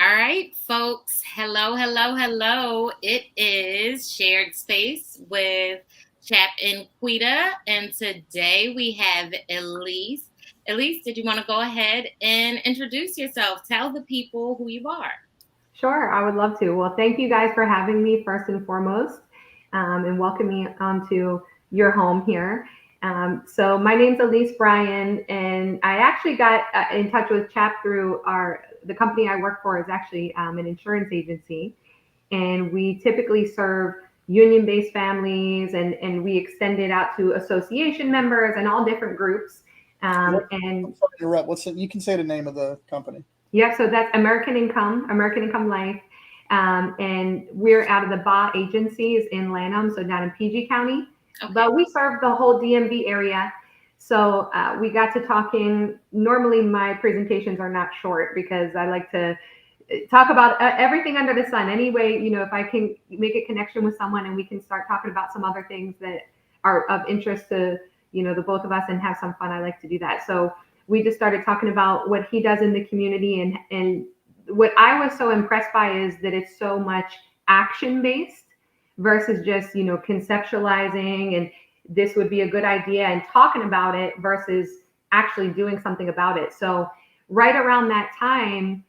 All right, folks. Hello, hello, hello. It is Shared Space with Chap and Quida. And today we have Elise. Elise, did you want to go ahead and introduce yourself? Tell the people who you are. Sure, I would love to. Well, thank you guys for having me first and foremost, and welcome me onto your home here. So my name's Elise Bryan, and I actually got in touch with Chap through the company I work for is actually an insurance agency, and we typically serve union-based families, and we extend it out to association members and all different groups. I'm And sorry to interrupt. You can say the name of the company. Yep, so that's American Income Life. And we're out of the BA agencies in Lanham, so down in PG County. Okay. But we serve the whole DMV area. So we got to talking. Normally, my presentations are not short because I like to talk about everything under the sun. Anyway, if I can make a connection with someone and we can start talking about some other things that are of interest to, the both of us and have some fun, I like to do that. So we just started talking about what he does in the community, and what I was so impressed by is that it's so much action based versus just conceptualizing and this would be a good idea and talking about it versus actually doing something about it. So right around that time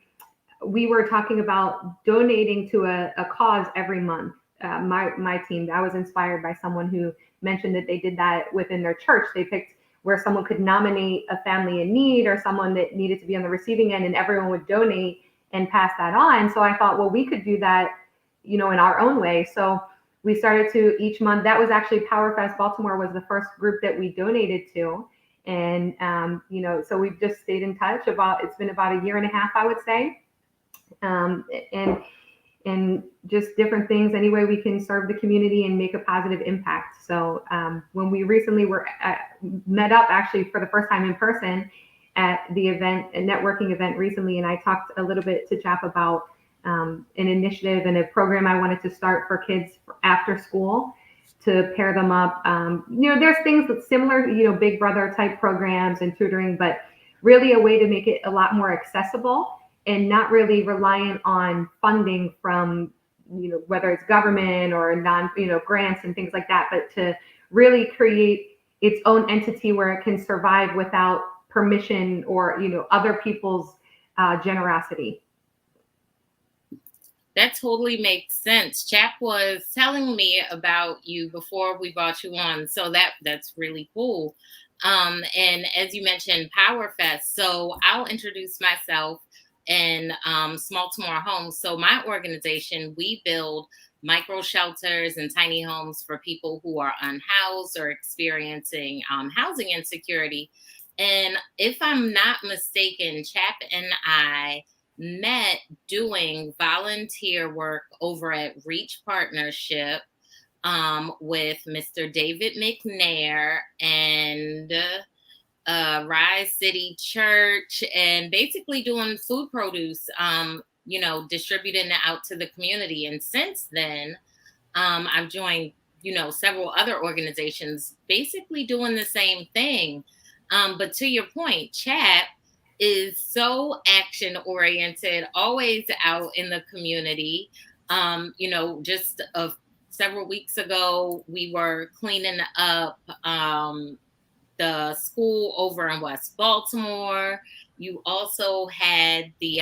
we were talking about donating to a cause every month. My team, I was inspired by someone who mentioned that they did that within their church. They picked where someone could nominate a family in need or someone that needed to be on the receiving end, and everyone would donate and pass that on. So I thought, well, we could do that, in our own way. So we started to each month. That was actually PowerFest Baltimore was the first group that we donated to. And, so we've just stayed in touch it's been about a year and a half, I would say. Um, and and just different things, any way we can serve the community and make a positive impact. So when we recently met up actually for the first time in person at the event, a networking event recently, and I talked a little bit to Chap about an initiative and a program I wanted to start for kids after school to pair them up. There's things that's similar, Big Brother type programs and tutoring, but really a way to make it a lot more accessible and not really reliant on funding from, whether it's government or non, grants and things like that, but to really create its own entity where it can survive without permission or, other people's generosity. That totally makes sense. Chap was telling me about you before we brought you on. So that's really cool. And as you mentioned, PowerFest. So I'll introduce myself and Baltimore Homes. So my organization, we build micro shelters and tiny homes for people who are unhoused or experiencing housing insecurity. And if I'm not mistaken, Chap and I met doing volunteer work over at Reach Partnership with Mr. David McNair and Rise City Church, and basically doing food produce, distributing it out to the community. And since then, I've joined, several other organizations basically doing the same thing. But to your point, Chap is so action oriented, always out in the community. Just several weeks ago, we were cleaning up the school over in West Baltimore. You also had the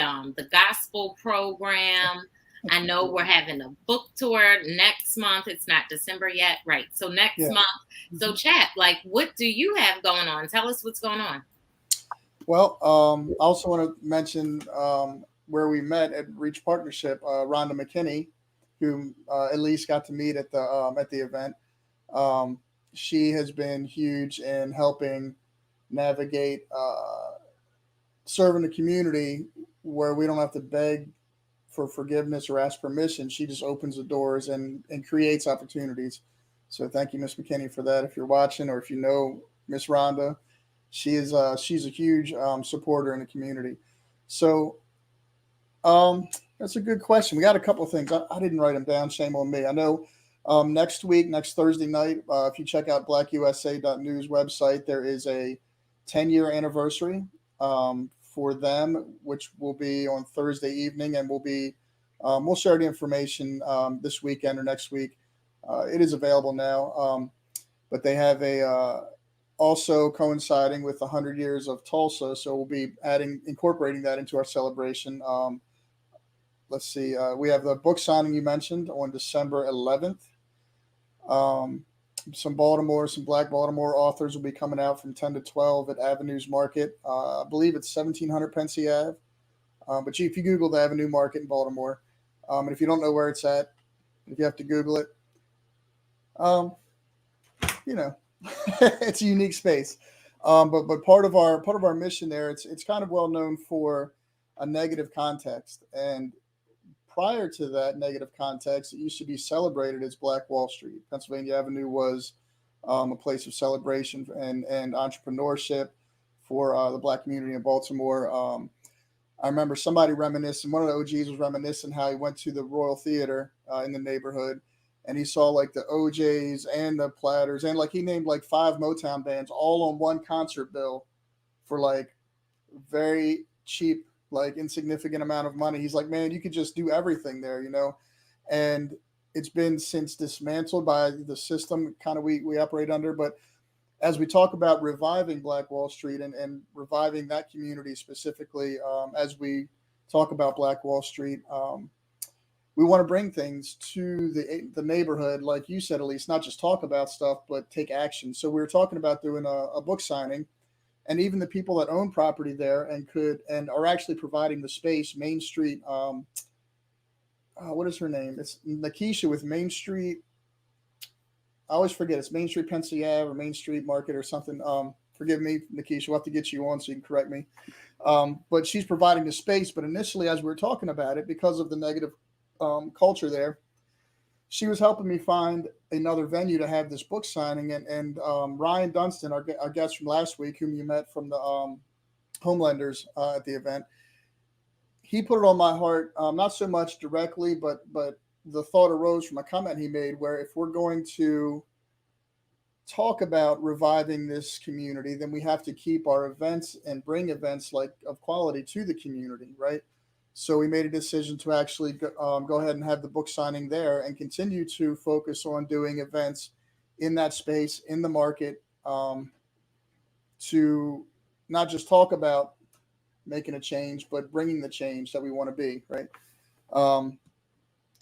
gospel program. I know we're having a book tour next month. It's not December yet, right? So next month. So Chap, like, what do you have going on? Tell us what's going on. Well, I also want to mention where we met at Reach Partnership. Rhonda McKinney, who at least got to meet at the event. She has been huge in helping navigate serving the community where we don't have to beg for forgiveness or ask permission. She just opens the doors and creates opportunities. So thank you, Miss McKinney, for that. If you're watching or if you know Miss Rhonda, she's a huge supporter in the community. So that's a good question. We got a couple of things. I didn't write them down. Shame on me. I know next Thursday night, if you check out blackusa.news website, there is a 10-year anniversary for them, which will be on Thursday evening, and we'll share the information this weekend or next week. It is available now, but they have a also coinciding with 100 years of Tulsa, so we'll be incorporating that into our celebration. Let's see, we have the book signing you mentioned on December 11th. Um, some Black Baltimore authors will be coming out from 10 to 12 at Avenues Market. I believe it's 1700 Pensy Ave. But if you Google the Avenue Market in Baltimore, and if you don't know where it's at, if you have to Google it, um, you know, it's a unique space. But part of our mission there, it's kind of well known for a negative context. And prior to that negative context, it used to be celebrated as Black Wall Street. Pennsylvania Avenue was a place of celebration and entrepreneurship for the Black community in Baltimore. I remember somebody reminiscing, one of the OGs was reminiscing how he went to the Royal Theater in the neighborhood and he saw like the OJs and the Platters and like he named like 5 Motown bands all on one concert bill for like very cheap, like insignificant amount of money. He's like, man, you could just do everything there, you know? And it's been since dismantled by the system kind of we operate under. But as we talk about reviving Black Wall Street and reviving that community specifically, as we talk about Black Wall Street, we want to bring things to the neighborhood, like you said, Elise, not just talk about stuff, but take action. So we were talking about doing a book signing, and even the people that own property there and are actually providing the space, Main Street. What is her name? It's Nakisha with Main Street. I always forget. It's Main Street Pensy Ave or Main Street Market or something. Forgive me, Nakisha. We'll have to get you on so you can correct me. But she's providing the space. But initially, as we were talking about it, because of the negative culture there, she was helping me find another venue to have this book signing. And Ryan Dunstan, our guest from last week, whom you met from the Homelanders at the event, he put it on my heart, not so much directly, but the thought arose from a comment he made where if we're going to talk about reviving this community, then we have to keep our events and bring events like of quality to the community, right? So we made a decision to actually go ahead and have the book signing there and continue to focus on doing events in that space, in the market, to not just talk about making a change, but bringing the change that we want to be, right?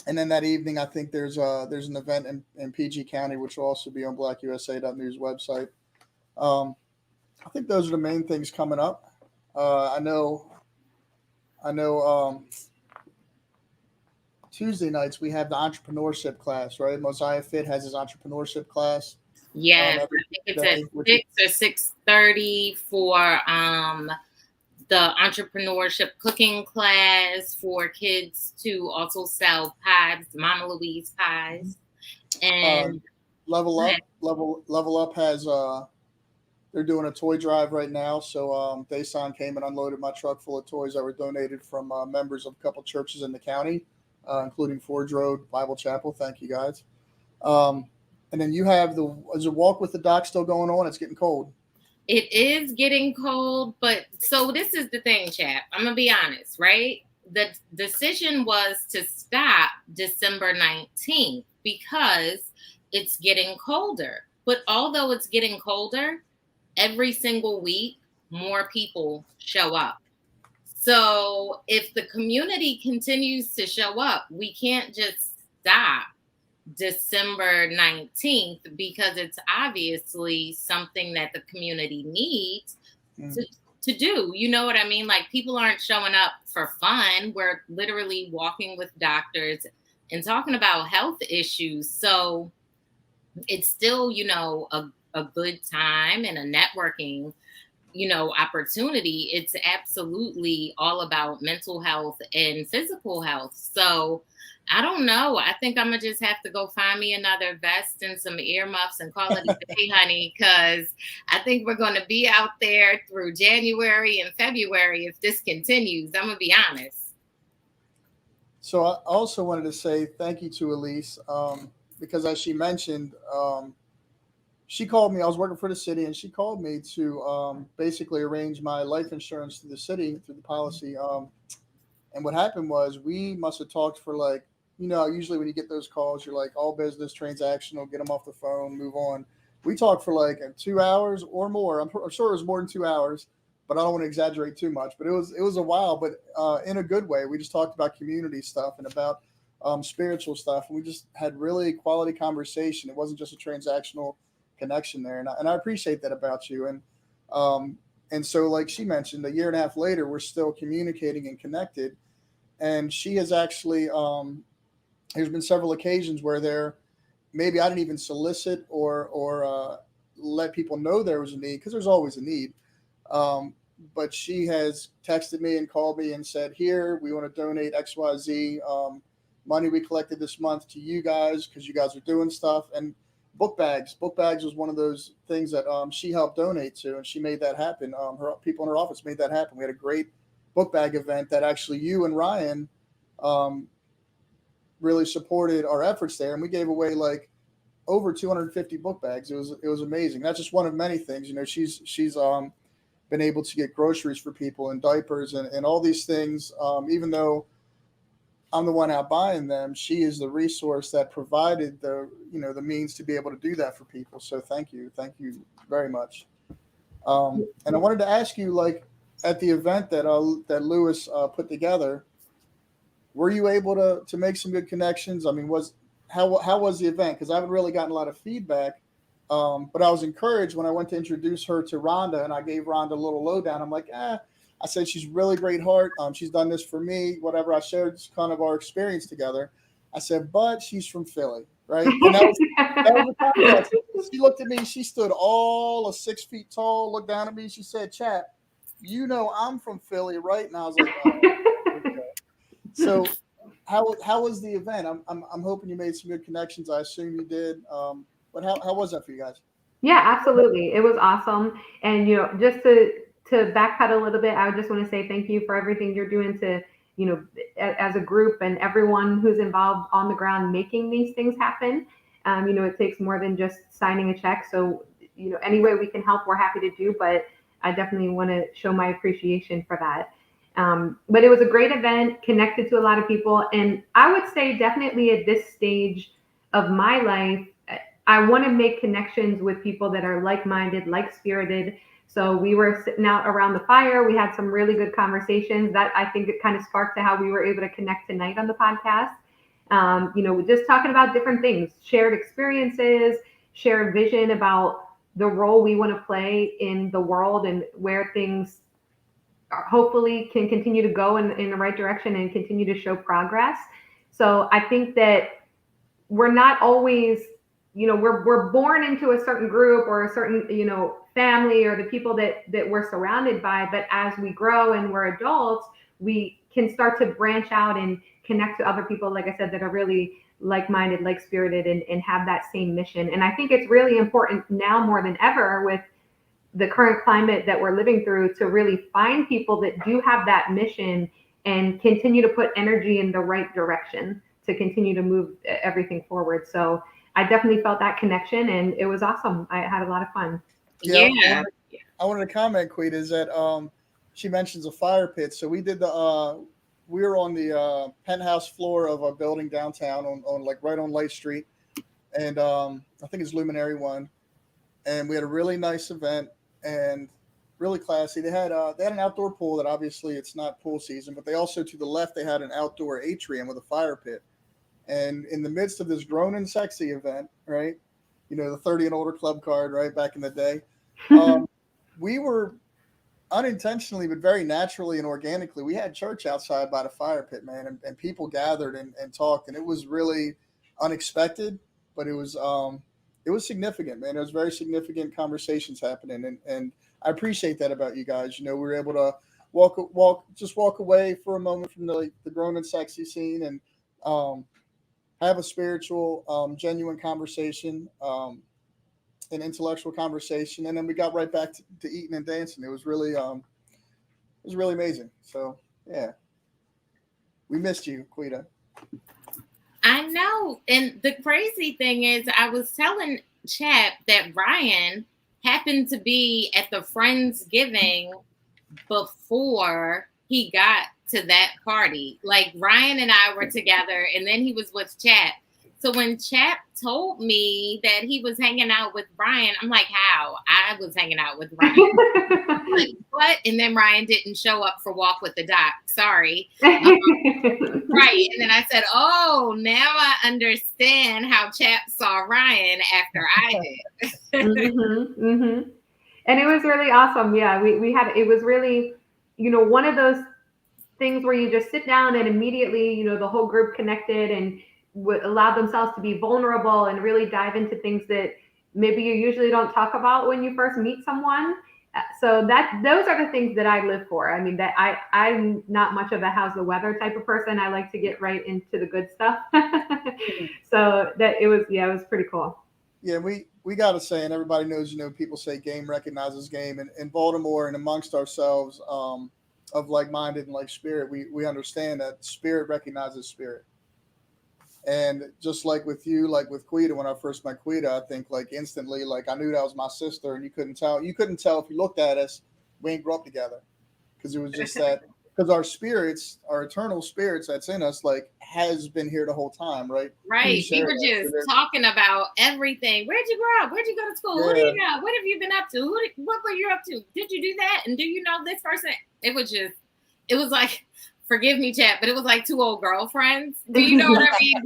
And then that evening, I think there's an event in PG County, which will also be on blackusa.news website. I think those are the main things coming up. I know. Tuesday nights we have the entrepreneurship class, right? Mosiah Fit has his entrepreneurship class. Yes, I think it's at 6 or 6:30 for the entrepreneurship cooking class for kids to also sell pies, Mama Louise pies, and Level Up has they're doing a toy drive right now. So Dason came and unloaded my truck full of toys that were donated from members of a couple churches in the county, including Forge Road Bible Chapel. Thank you guys. And then you have is the walk with the doc still going on? It's getting cold. It is getting cold, but so this is the thing, Chap. I'm gonna be honest, right? The decision was to stop December 19th because it's getting colder. But although it's getting colder, every single week more people show up. So if the community continues to show up, we can't just stop December 19th because it's obviously something that the community needs to do. You know what I mean? Like people aren't showing up for fun. We're literally walking with doctors and talking about health issues. So it's still, a good time and a networking, opportunity. It's absolutely all about mental health and physical health. So I don't know. I think I'm going to just have to go find me another vest and some earmuffs and call it a day, honey, because I think we're going to be out there through January and February if this continues. I'm going to be honest. So I also wanted to say thank you to Elise because as she mentioned, she called me. I was working for the city, and she called me to basically arrange my life insurance through the city through the policy. And what happened was we must have talked for like, usually when you get those calls, you're like all business, transactional, get them off the phone, move on. We talked for like 2 hours or more. I'm sure it was more than 2 hours, but I don't want to exaggerate too much. But it was a while, but in a good way. We just talked about community stuff and about spiritual stuff, and we just had really quality conversation. It wasn't just a transactional connection there, and I appreciate that about you. Um, and so, like she mentioned, a year and a half later, we're still communicating and connected. And she has actually, there's been several occasions where maybe I didn't even solicit or let people know there was a need, because there's always a need. Um, but she has texted me and called me and said, "Here, we want to donate XYZ money we collected this month to you guys because you guys are doing stuff." And book bags was one of those things that she helped donate to, and she made that happen. Her people in her office made that happen. We had a great book bag event that actually you and Ryan um, really supported our efforts there, and we gave away like over 250 book bags. It was amazing. That's just one of many things. She's been able to get groceries for people and diapers and all these things. Even though I'm the one out buying them, she is the resource that provided the means to be able to do that for people. So thank you very much. And I wanted to ask you, like, at the event that Lewis put together, were you able to make some good connections? I mean, how was the event? Because I haven't really gotten a lot of feedback, but I was encouraged when I went to introduce her to Rhonda, and I gave Rhonda a little lowdown. I'm like, I said she's really great heart. She's done this for me. Whatever, I shared kind of our experience together. I said, but she's from Philly, right? And that was the context. She looked at me. She stood all of 6 feet tall. Looked down at me. She said, "Chap, I'm from Philly, right?" And I was like, "Oh, okay." So, how was the event? I'm hoping you made some good connections. I assume you did. But how was that for you guys? Yeah, absolutely. It was awesome. And just to backpedal a little bit, I would just want to say thank you for everything you're doing to, as a group and everyone who's involved on the ground making these things happen. It takes more than just signing a check. So, any way we can help, we're happy to do. But I definitely want to show my appreciation for that. But it was a great event, connected to a lot of people, and I would say definitely at this stage of my life, I want to make connections with people that are like-minded, like-spirited. So we were sitting out around the fire. We had some really good conversations that I think it kind of sparked to how we were able to connect tonight on the podcast. Just talking about different things, shared experiences, shared vision about the role we want to play in the world and where things hopefully can continue to go in the right direction and continue to show progress. So I think that we're not always, we're born into a certain group or a certain, family or the people that we're surrounded by. But as we grow and we're adults, we can start to branch out and connect to other people, like I said, that are really like-minded, like-spirited, and have that same mission. And I think it's really important now more than ever with the current climate that we're living through to really find people that do have that mission and continue to put energy in the right direction to continue to move everything forward. So I definitely felt that connection, and it was awesome. I had a lot of fun. Yeah, Yeah. I wanted to comment, Quita, is that she mentions a fire pit. So we were on the penthouse floor of a building downtown on like right on Light Street, and I think it's Luminary One, and we had a really nice event and really classy. They had an outdoor pool that obviously it's not pool season, but they also to the left they had an outdoor atrium with a fire pit. And in the midst of this grown and sexy event, right? The 30 and older club card, right? Back in the day, we were unintentionally, but very naturally and organically, we had church outside by the fire pit, man, and people gathered and talked, and it was really unexpected, but it was significant, man. It was very significant conversations happening, and I appreciate that about you guys. We were able to walk away for a moment from the grown and sexy scene and have a spiritual, genuine conversation. An intellectual conversation, and then we got right back to eating and dancing. It was really amazing. So yeah, we missed you, Quita. I know. And the crazy thing is, I was telling Chap, that Ryan happened to be at the Friendsgiving before he got to that party. Like Ryan and I were together, and then he was with Chap. So when Chap told me that he was hanging out with Ryan, I'm like, how? I was hanging out with Ryan. Like, what? And then Ryan didn't show up for Walk with the Doc. Sorry. Right. And then I said, oh, now I understand how Chap saw Ryan after I did. And it was really awesome. Yeah, we had, it was really, one of those things where you just sit down and immediately, the whole group connected and allowed themselves to be vulnerable and really dive into things that maybe you usually don't talk about when you first meet someone. So those are the things that I live for. I mean, that I'm not much of a how's the weather type of person. I like to get right into the good stuff. So that it was pretty cool. Yeah, we got to say, and everybody knows, people say game recognizes game, and in Baltimore and amongst ourselves, of like-minded and like spirit, we understand that spirit recognizes spirit. And just like with you, like with Quida, when I first met Quida, I think like instantly, like I knew that was my sister, and you couldn't tell. You couldn't tell if you looked at us. We ain't grew up together, because it was just that, because our spirits, our eternal spirits that's in us, like has been here the whole time, right? Right. We were just talking about everything. Where'd you grow up? Where'd you go to school? Who do you know? What have you been up to? What were you up to? Did you do that? And do you know this person? It was like, forgive me, Chap, but it was like two old girlfriends. Do you know what I mean?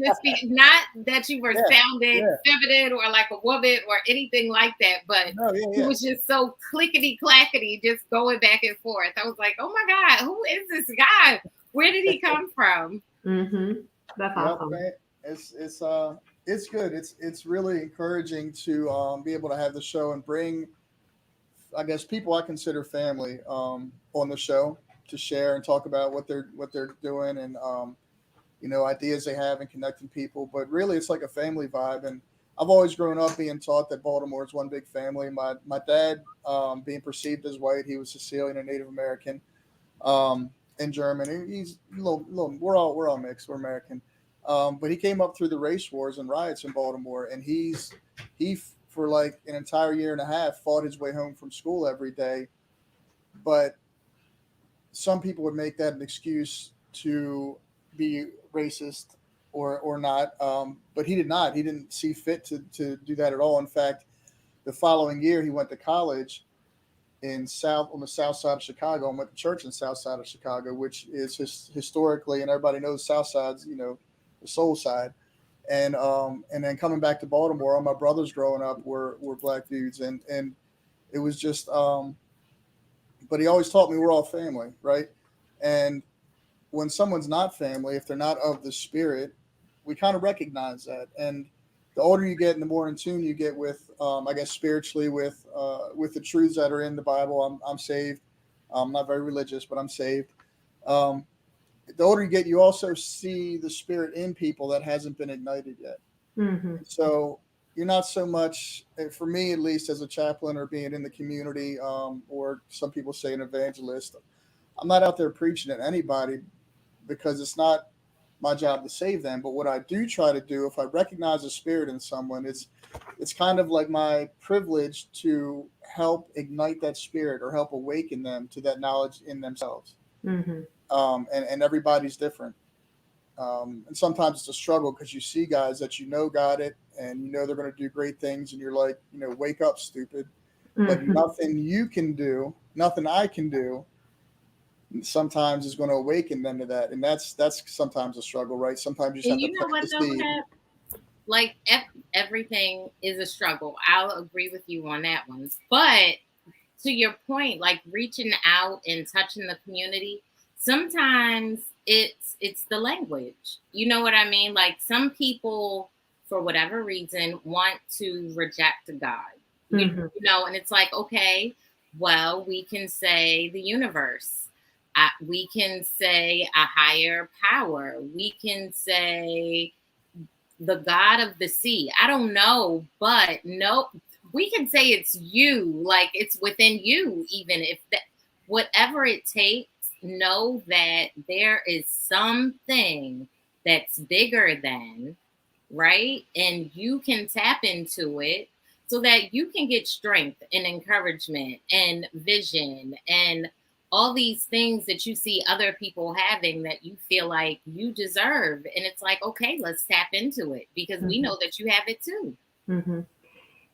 Not that you were sounding feminine or like a woman or anything like that, but it was just so clickety clackety, just going back and forth. I was like, oh my God, who is this guy? Where did he come from? That's awesome. It's good. It's really encouraging to be able to have the show and bring, I guess, people I consider family on the show to share and talk about what they're doing, and ideas they have and connecting people. But really, it's like a family vibe. And I've always grown up being taught that Baltimore is one big family. My dad, being perceived as white, he was Sicilian and Native American, in German. He's a little. We're all mixed. We're American. But he came up through the race wars and riots in Baltimore, and he for like an entire year and a half fought his way home from school every day. But some people would make that an excuse to be racist or not. But he did not. He didn't see fit to do that at all. In fact, the following year he went to college on the south side of Chicago, and went to church in the south side of Chicago, which is historically, and everybody knows South Side's, the soul side. And then coming back to Baltimore, all my brothers growing up were black dudes, and it was just but he always taught me we're all family, right? And when someone's not family, if they're not of the spirit, we kind of recognize that. And the older you get and the more in tune you get with, I guess, spiritually with the truths that are in the Bible. I'm saved. I'm not very religious, but I'm saved. The older you get, you also see the spirit in people that hasn't been ignited yet. So you're not so much, for me at least, as a chaplain or being in the community, or some people say an evangelist, I'm not out there preaching at anybody, because it's not my job to save them. But what I do try to do, if I recognize a spirit in someone, it's kind of like my privilege to help ignite that spirit or help awaken them to that knowledge in themselves. And everybody's different. And sometimes it's a struggle, because you see guys that got it, and they're going to do great things, and you're like, wake up, stupid. But nothing you can do, nothing I can do, sometimes is going to awaken them to that, and that's sometimes a struggle, right? Sometimes you just have to plant the seed. Like everything is a struggle. I'll agree with you on that one. But to your point, like reaching out and touching the community, sometimes it's the language. You know what I mean? Like some people, for whatever reason, want to reject God. And it's like, okay, well, we can say the universe. We can say a higher power. We can say the God of the sea. I don't know, but no, we can say it's you, like it's within you, even if that, whatever it takes, know that there is something that's bigger than, right? And you can tap into it. so that you can get strength and encouragement and vision and all these things that you see other people having that you feel like you deserve. And it's like, okay, let's tap into it because we Mhm. know that you have it too. Mhm.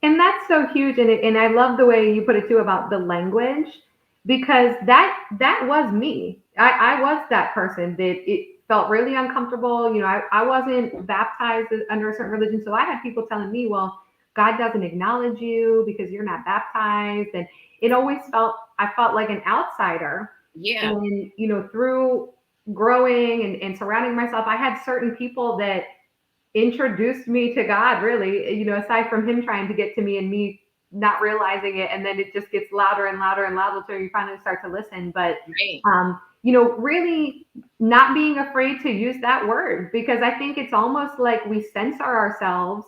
And that's so huge, and I love the way you put it too about the language, because that was me. I was that person that it felt really uncomfortable. I wasn't baptized under a certain religion, so I had people telling me, "Well, God doesn't acknowledge you because you're not baptized," and it always felt I felt like an outsider. Yeah, And through growing and surrounding myself, I had certain people that introduced me to God, really, aside from him trying to get to me and me not realizing it. And then it just gets louder and louder and louder until you finally start to listen. But, right. really not being afraid to use that word, because I think it's almost like we censor ourselves.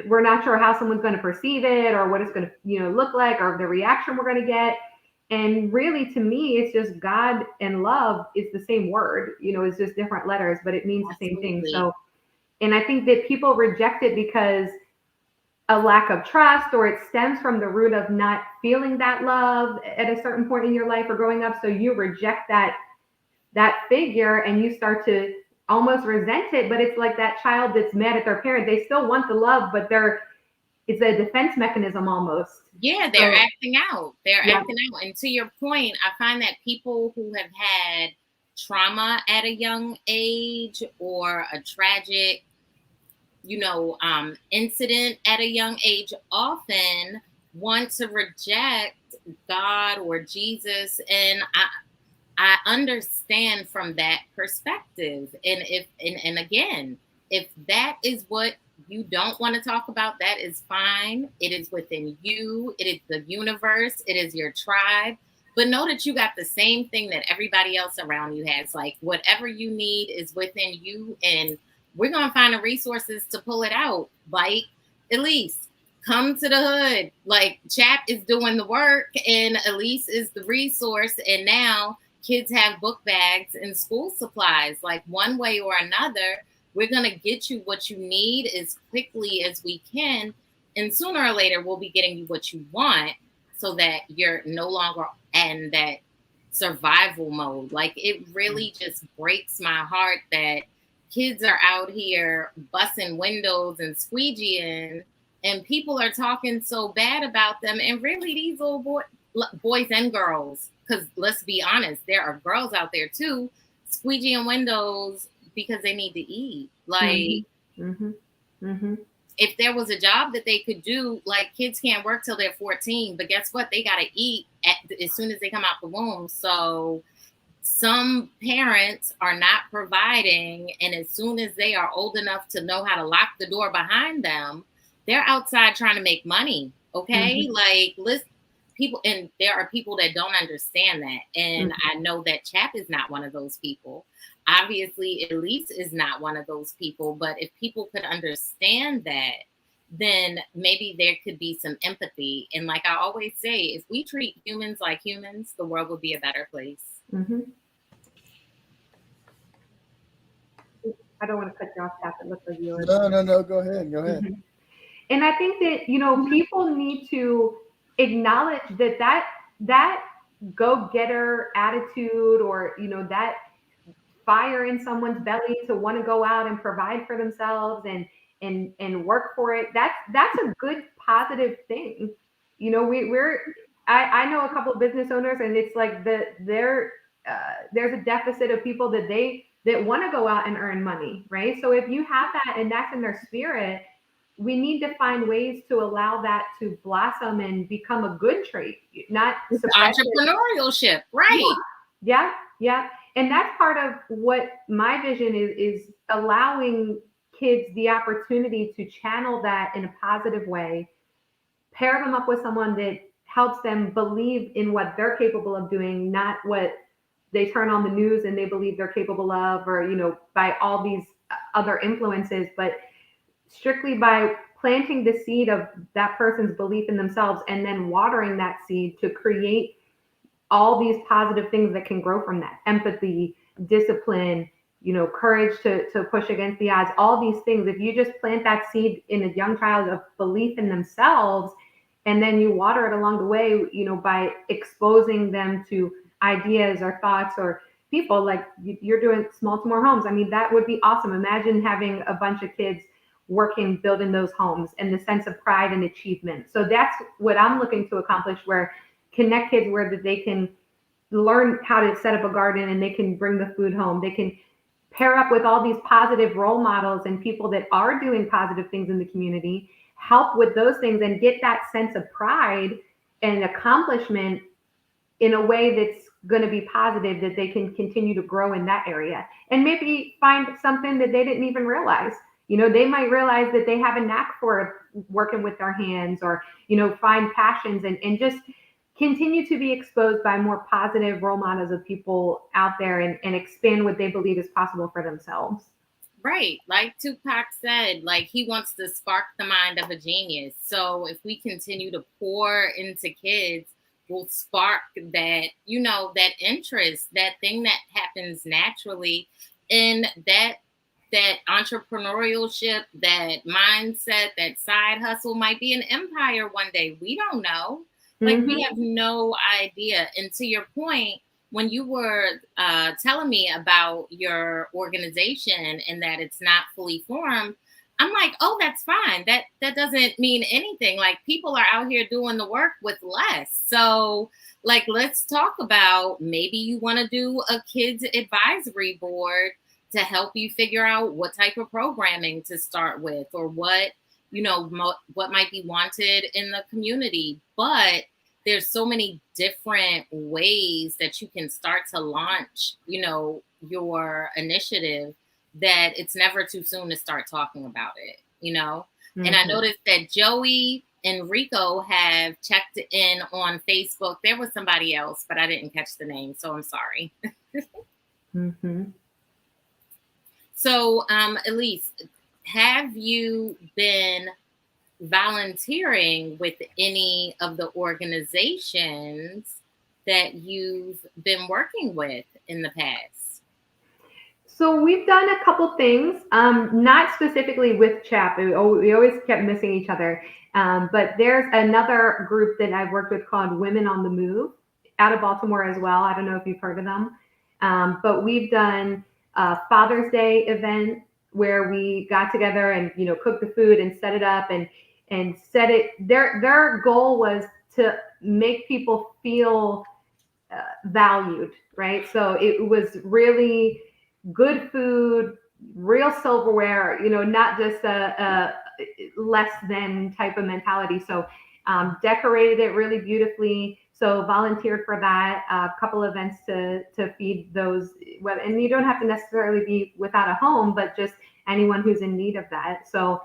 We're not sure how someone's going to perceive it or what it's going to, look like, or the reaction we're going to get. And really, to me, it's just God and love is the same word. It's just different letters, but it means the same thing. Absolutely. So, and I think that people reject it because a lack of trust, or it stems from the root of not feeling that love at a certain point in your life or growing up. So you reject that figure and you start to almost resent it. But it's like that child that's mad at their parent. They still want the love, but it's a defense mechanism almost. Yeah, they're So acting out. They're yeah. acting out. And to your point, I find that people who have had trauma at a young age or a tragic, incident at a young age often want to reject God or Jesus. And I understand from that perspective. And again, if that is what you don't want to talk about, that is fine. It is within you, it is the universe, it is your tribe. But know that you got the same thing that everybody else around you has. Like whatever you need is within you, and we're gonna find the resources to pull it out. Like Elise, come to the hood. Like Chap is doing the work, and Elise is the resource. And now kids have book bags and school supplies. Like one way or another, we're going to get you what you need as quickly as we can. And sooner or later, we'll be getting you what you want so that you're no longer in that survival mode. Like it really just breaks my heart that kids are out here busting windows and squeegeeing, and people are talking so bad about them. And really, these little boys and girls, because let's be honest, there are girls out there too, squeegeeing windows because they need to eat. Like, Mhm. Mhm. Mhm. if there was a job that they could do, like kids can't work till they're 14, but guess what? They got to eat as soon as they come out the womb. So some parents are not providing, and as soon as they are old enough to know how to lock the door behind them, they're outside trying to make money. Okay, Mhm. like listen, people, and there are people that don't understand that, and Mhm. I know that Chap is not one of those people. Obviously, Elise is not one of those people. But if people could understand that, then maybe there could be some empathy. And like I always say, if we treat humans like humans, the world would be a better place. Mhm. I don't want to cut you off, Pat. It looks like yours. No, no, no. Go ahead. Go ahead. Mhm. And I think that people need to acknowledge that go-getter attitude, or that fire in someone's belly to want to go out and provide for themselves and work for it. That's a good positive thing. I know a couple of business owners, and it's like there's a deficit of people that want to go out and earn money, right? So if you have that and that's in their spirit, we need to find ways to allow that to blossom and become a good trait, not It's suppress it. entrepreneurship, Yeah, right? yeah, yeah. And that's part of what my vision is allowing kids the opportunity to channel that in a positive way, pair them up with someone that helps them believe in what they're capable of doing, not what they turn on the news and they believe they're capable of, or by all these other influences, but strictly by planting the seed of that person's belief in themselves and then watering that seed to create all these positive things that can grow from that: empathy, discipline, courage to push against the odds, all these things. If you just plant that seed in a young child of belief in themselves, and then you water it along the way, by exposing them to ideas or thoughts or people, like you're doing small to more homes. I mean, that would be awesome. Imagine having a bunch of kids working, building those homes, and the sense of pride and achievement. So that's what I'm looking to accomplish, where connect kids where that they can learn how to set up a garden, and they can bring the food home. They can pair up with all these positive role models and people that are doing positive things in the community, help with those things, and get that sense of pride and accomplishment in a way that's going to be positive, that they can continue to grow in that area, and maybe find something that they didn't even realize. They might realize that they have a knack for working with their hands, or find passions, and just continue to be exposed by more positive role models of people out there, and expand what they believe is possible for themselves. Right. Like Tupac said, like he wants to spark the mind of a genius. So if we continue to pour into kids, we'll spark that, that interest, that thing that happens naturally, in that entrepreneurship, that mindset, that side hustle might be an empire one day. We don't know. Like we have no idea. And to your point, when you were telling me about your organization and that it's not fully formed, I'm like, oh, that's fine. That doesn't mean anything. Like people are out here doing the work with less. So like, let's talk about, maybe you want to do a kids advisory board to help you figure out what type of programming to start with, or what, what might be wanted in the community. But there's so many different ways that you can start to launch, your initiative, that it's never too soon to start talking about it. And I noticed that Joey and Rico have checked in on Facebook. There was somebody else, but I didn't catch the name, so I'm sorry. So, Elise, have you been volunteering with any of the organizations that you've been working with in the past? So we've done a couple things, not specifically with Chap. We always kept missing each other. But there's another group that I've worked with called Women on the Move, out of Baltimore as well. I don't know if you've heard of them. But we've done a Father's Day event where we got together and, cooked the food and set it up and set it. Their goal was to make people feel valued, right? So it was really good food, real silverware, not just a less than type of mentality. So decorated it really beautifully. So volunteered for that, a couple events to feed those. And you don't have to necessarily be without a home, but just anyone who's in need of that. So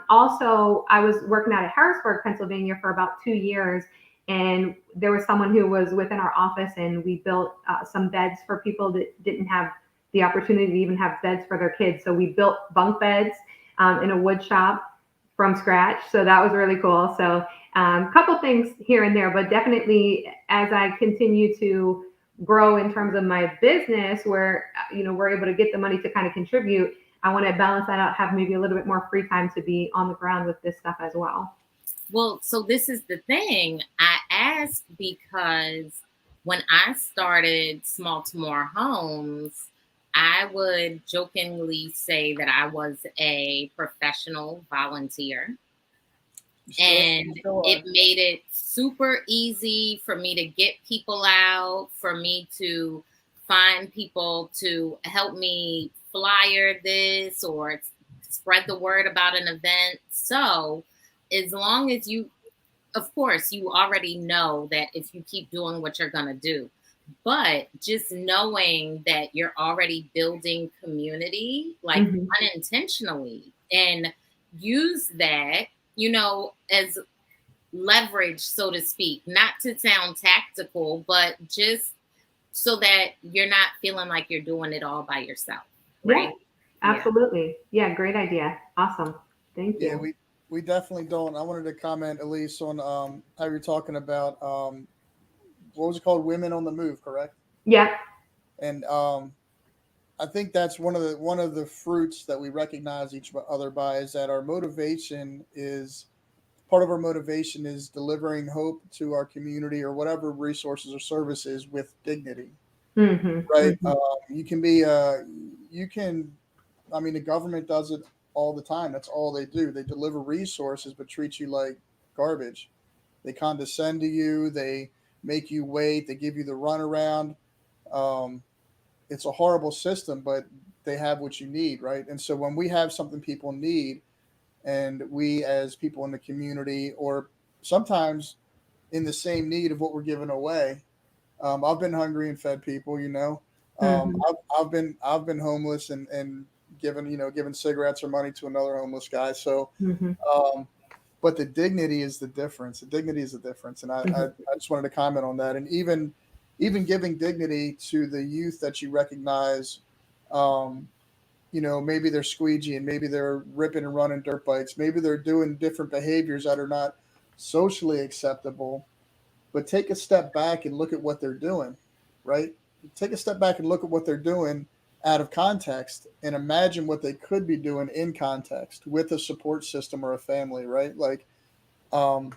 also, I was working out at Harrisburg, Pennsylvania for about 2 years. And there was someone who was within our office, and we built some beds for people that didn't have the opportunity to even have beds for their kids. So we built bunk beds in a wood shop from scratch. So that was really cool. So a couple things here and there, but definitely as I continue to grow in terms of my business, where, we're able to get the money to kind of contribute, I want to balance that out, have maybe a little bit more free time to be on the ground with this stuff as well. Well, so this is the thing. I asked because when I started Small to More Homes, I would jokingly say that I was a professional volunteer. And it made it super easy for me to get people out, for me to find people to help me flyer this or spread the word about an event. So as long as of course, you already know that if you keep doing what you're going to do, but just knowing that you're already building community, like unintentionally, and use that, as leverage, so to speak, not to sound tactical, but just so that you're not feeling like you're doing it all by yourself. Right? Yeah, absolutely. Yeah, great idea. Awesome. Thank you. Yeah, we definitely don't. I wanted to comment, Elise, on how you're talking about what was it called? Women on the Move, correct? Yeah. And I think that's one of the fruits that we recognize each other by is that our motivation is part of our motivation is delivering hope to our community or whatever resources or services with dignity, Hmm. right? Hmm. You can be you can I mean, the government does it all the time. That's all they do. They deliver resources, but treat you like garbage. They condescend to you. They make you wait. They give you the runaround. Um, it's a horrible system, but they have what you need, right? And so when we have something people need, and we as people in the community, or sometimes in the same need of what we're giving away, I've been hungry and fed people, you know. Hmm. I've been homeless and given cigarettes or money to another homeless guy. So, Hmm. um, but the dignity is the difference. The dignity is the difference, and I just wanted to comment on that. And even giving dignity to the youth that you recognize, um, maybe they're squeegeeing, maybe they're ripping and running dirt bikes, maybe they're doing different behaviors that are not socially acceptable, but take a step back and look at what they're doing, right? Take a step back and look at what they're doing out of context and imagine what they could be doing in context with a support system or a family, right? Like, um,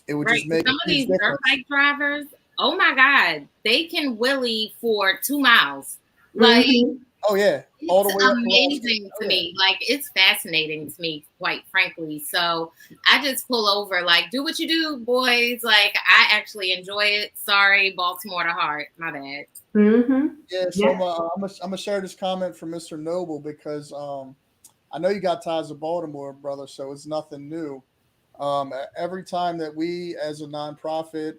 it would Right. just 'Cause make a some of huge these dirt difference. bike drivers, oh my God, they can wheelie for 2 miles. Like, Hmm. Oh yeah, all it's the way up to Alaska. amazing Oh to yeah, me. Like, it's fascinating to me, quite frankly. So I just pull over, like, do what you do, boys. Like, I actually enjoy it. Sorry, Baltimore to heart. My bad. Hmm. yeah. So Yeah. I'm gonna share this comment from Mr. Noble because I know you got ties to Baltimore, brother. So it's nothing new. Every time that we, as a nonprofit,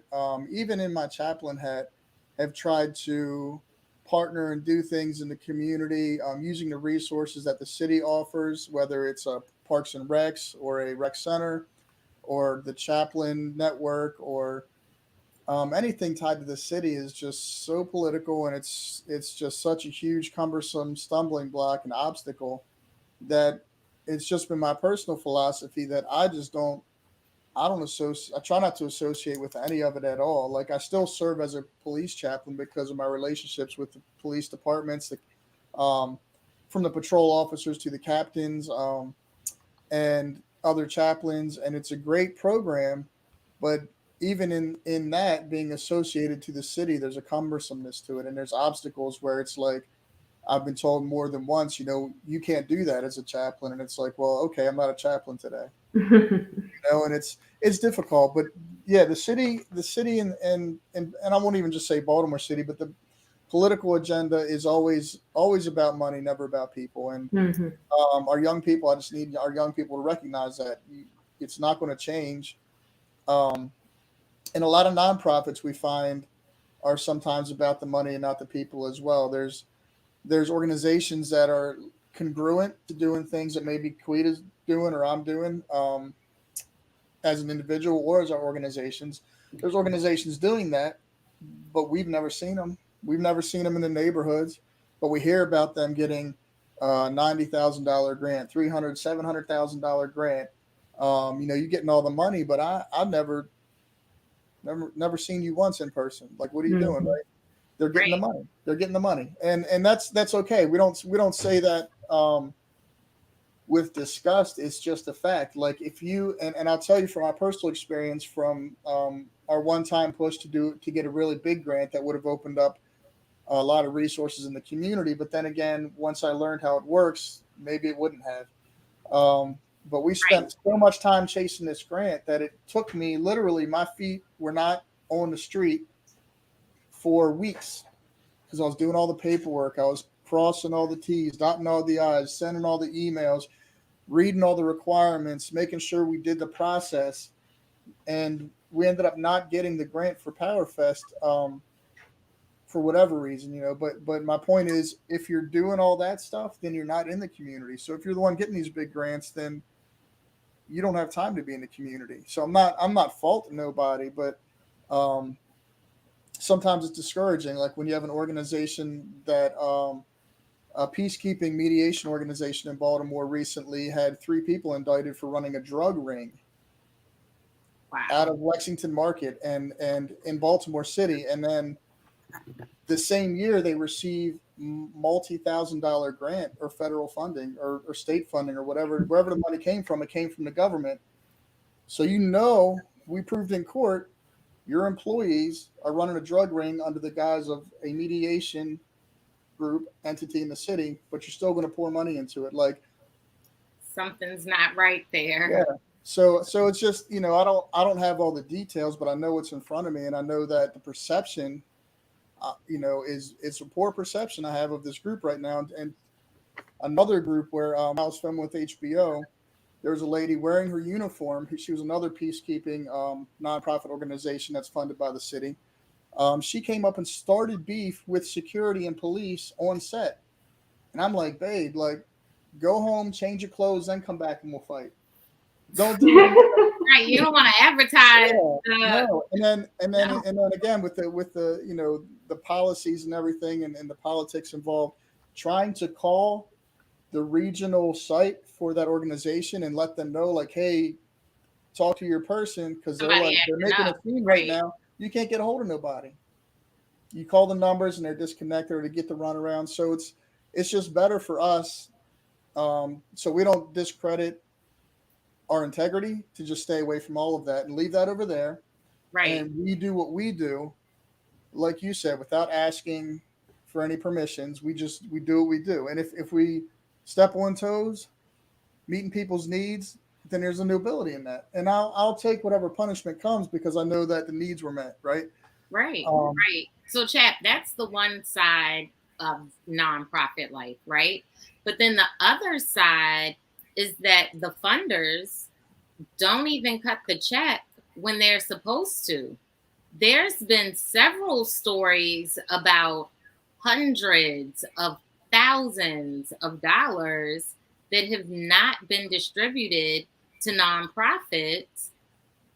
even in my chaplain hat, have tried to partner and do things in the community using the resources that the city offers, whether it's a Parks and Recs or a rec center or the chaplain network or anything tied to the city is just so political, and it's just such a huge, cumbersome stumbling block and obstacle that it's just been my personal philosophy that I don't associate. I try not to associate with any of it at all. Like I still serve as a police chaplain because of my relationships with the police departments, um, from the patrol officers to the captains, and other chaplains, and it's a great program. But even in that being associated to the city, there's a cumbersomeness to it, and there's obstacles where it's like I've been told more than once, you can't do that as a chaplain, and it's like, well, okay, I'm not a chaplain today, and it's difficult. But yeah, the city, and I won't even just say Baltimore City, but the political agenda is always about money, never about people. And Hmm. our young people, I just need our young people to recognize that it's not going to change. Um, and a lot of nonprofits we find are sometimes about the money and not the people as well. There's organizations that are congruent to doing things that maybe Quida's doing or I'm doing, as an individual or as our organizations. There's organizations doing that, but we've never seen them. We've never seen them in the neighborhoods, but we hear about them getting a $90,000 grant, 300, $700,000 grant. You're getting all the money, but I've never seen you once in person. Like, what are you doing, Hmm. right? They're getting the Right. money. They're getting the money, and that's okay. We don't say that with disgust. It's just a fact. Like if you and I'll tell you from my personal experience from our one time push to get a really big grant that would have opened up a lot of resources in the community. But then again, once I learned how it works, maybe it wouldn't have. But we Right. spent so much time chasing this grant that it took me literally, my feet were not on the street for weeks because I was doing all the paperwork. I was crossing all the T's, dotting all the I's, sending all the emails, reading all the requirements, making sure we did the process. And we ended up not getting the grant for PowerFest, for whatever reason, But my point is, if you're doing all that stuff, then you're not in the community. So if you're the one getting these big grants, then you don't have time to be in the community. So I'm not faulting nobody, but um, sometimes it's discouraging. Like when you have an organization that a peacekeeping mediation organization in Baltimore recently had 3 people indicted for running a drug ring out Wow. of Lexington Market and in Baltimore City, and then the same year they received multi-thousand-dollar grant or federal funding or state funding or whatever, wherever the money came from, it came from the government. So we proved in court your employees are running a drug ring under the guise of a mediation group entity in the city, but you're still going to pour money into it. Like, Something's not right yeah. there. So it's just, I don't have all the details, but I know what's in front of me, and I know that the perception, is it's a poor perception I have of this group right now. And another group where I was filming with HBO, there was a lady wearing her uniform. She was another peacekeeping nonprofit organization that's funded by the city. She came up and started beef with security and police on set, and I'm like, babe, like, go home, change your clothes, then come back and we'll fight. Don't do it. Right. You don't want to advertise. Yeah, Uh, no, no. and then again with the the policies and everything and the politics involved, trying to call the regional site for that organization and let them know, like, hey, talk to your person, because Somebody they're acting making a up. scene right Right. now. You can't get a hold of nobody. You call the numbers and they're disconnected or they get the runaround. So it's just better for us, so we don't discredit our integrity, to just stay away from all of that and leave that over there. Right. And we do what we do, like you said, without asking for any permissions. We do what we do. And if we step on toes, meeting people's needs, then there's a nobility in that. And I'll take whatever punishment comes because I know that the needs were met, right? Right. Um, Right. So, Chap, that's the one side of nonprofit life, right? But then the other side is that the funders don't even cut the check when they're supposed to. There's been several stories about hundreds of thousands of dollars that have not been distributed to nonprofits,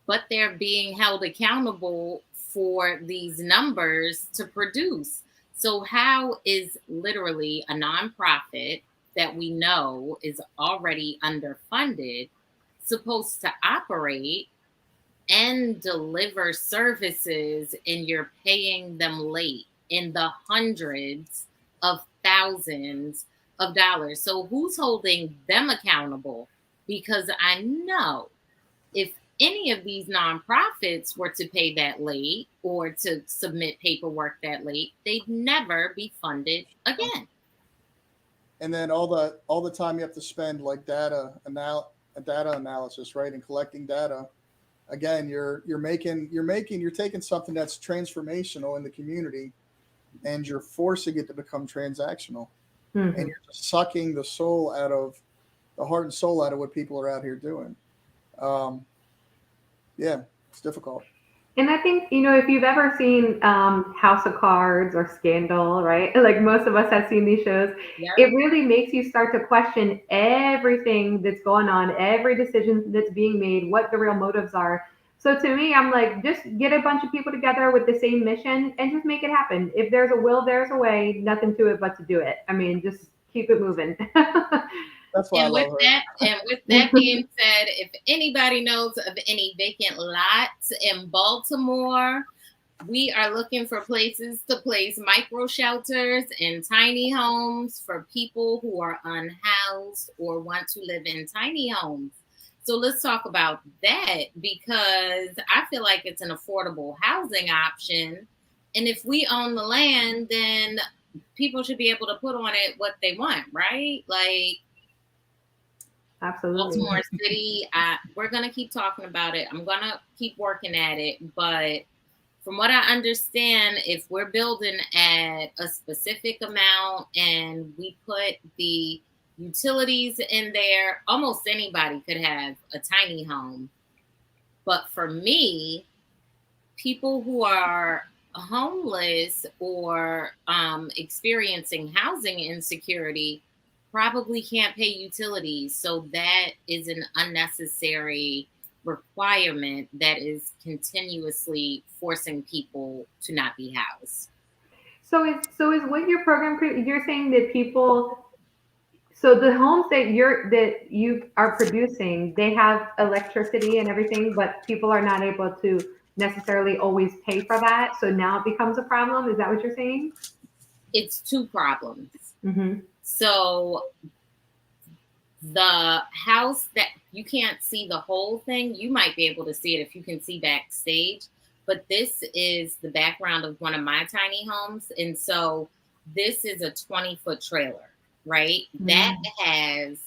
but they're being held accountable for these numbers to produce. So, how is literally a nonprofit that we know is already underfunded supposed to operate and deliver services, and you're paying them late in the hundreds of thousands of dollars? So who's holding them accountable? Because I know if any of these nonprofits were to pay that late or to submit paperwork that late, they'd never be funded again. and then all the time you have to spend, like, data analysis, right, and collecting data. Again, you're taking something that's transformational in the community, and you're forcing it to become transactional, and Mhm. you're just sucking the heart and soul out of what people are out here doing. Um, yeah, it's difficult. And I think, if you've ever seen House of Cards or Scandal, right? Like most of us have seen these shows, it Yep. really makes you start to question everything that's going on, every decision that's being made, what the real motives are. So to me, I'm like, just get a bunch of people together with the same mission and just make it happen. If there's a will, there's a way, nothing to it but to do it. I mean, just keep it moving. That's why I And with love her. that, and with that being said, if anybody knows of any vacant lots in Baltimore, we are looking for places to place micro shelters and tiny homes for people who are unhoused or want to live in tiny homes. So let's talk about that, because I feel like it's an affordable housing option. And if we own the land, then people should be able to put on it what they want, right? Like, Absolutely. Baltimore City, we're going to keep talking about it. I'm going to keep working at it. But from what I understand, if we're building at a specific amount and we put the utilities in there, almost anybody could have a tiny home. But for me, people who are homeless or experiencing housing insecurity probably can't pay utilities. So that is an unnecessary requirement that is continuously forcing people to not be housed. So is what your program you're saying that people, so the homes that you are producing, they have electricity and everything, but people are not able to necessarily always pay for that. So now it becomes a problem. Is that what you're saying? it's two problems. Mm-hmm. So the house that you can't see the whole thing, you might be able to see it if you can see backstage. But this is the background of one of my tiny homes. And so this is a 20-foot trailer, right? That Mm-hmm. has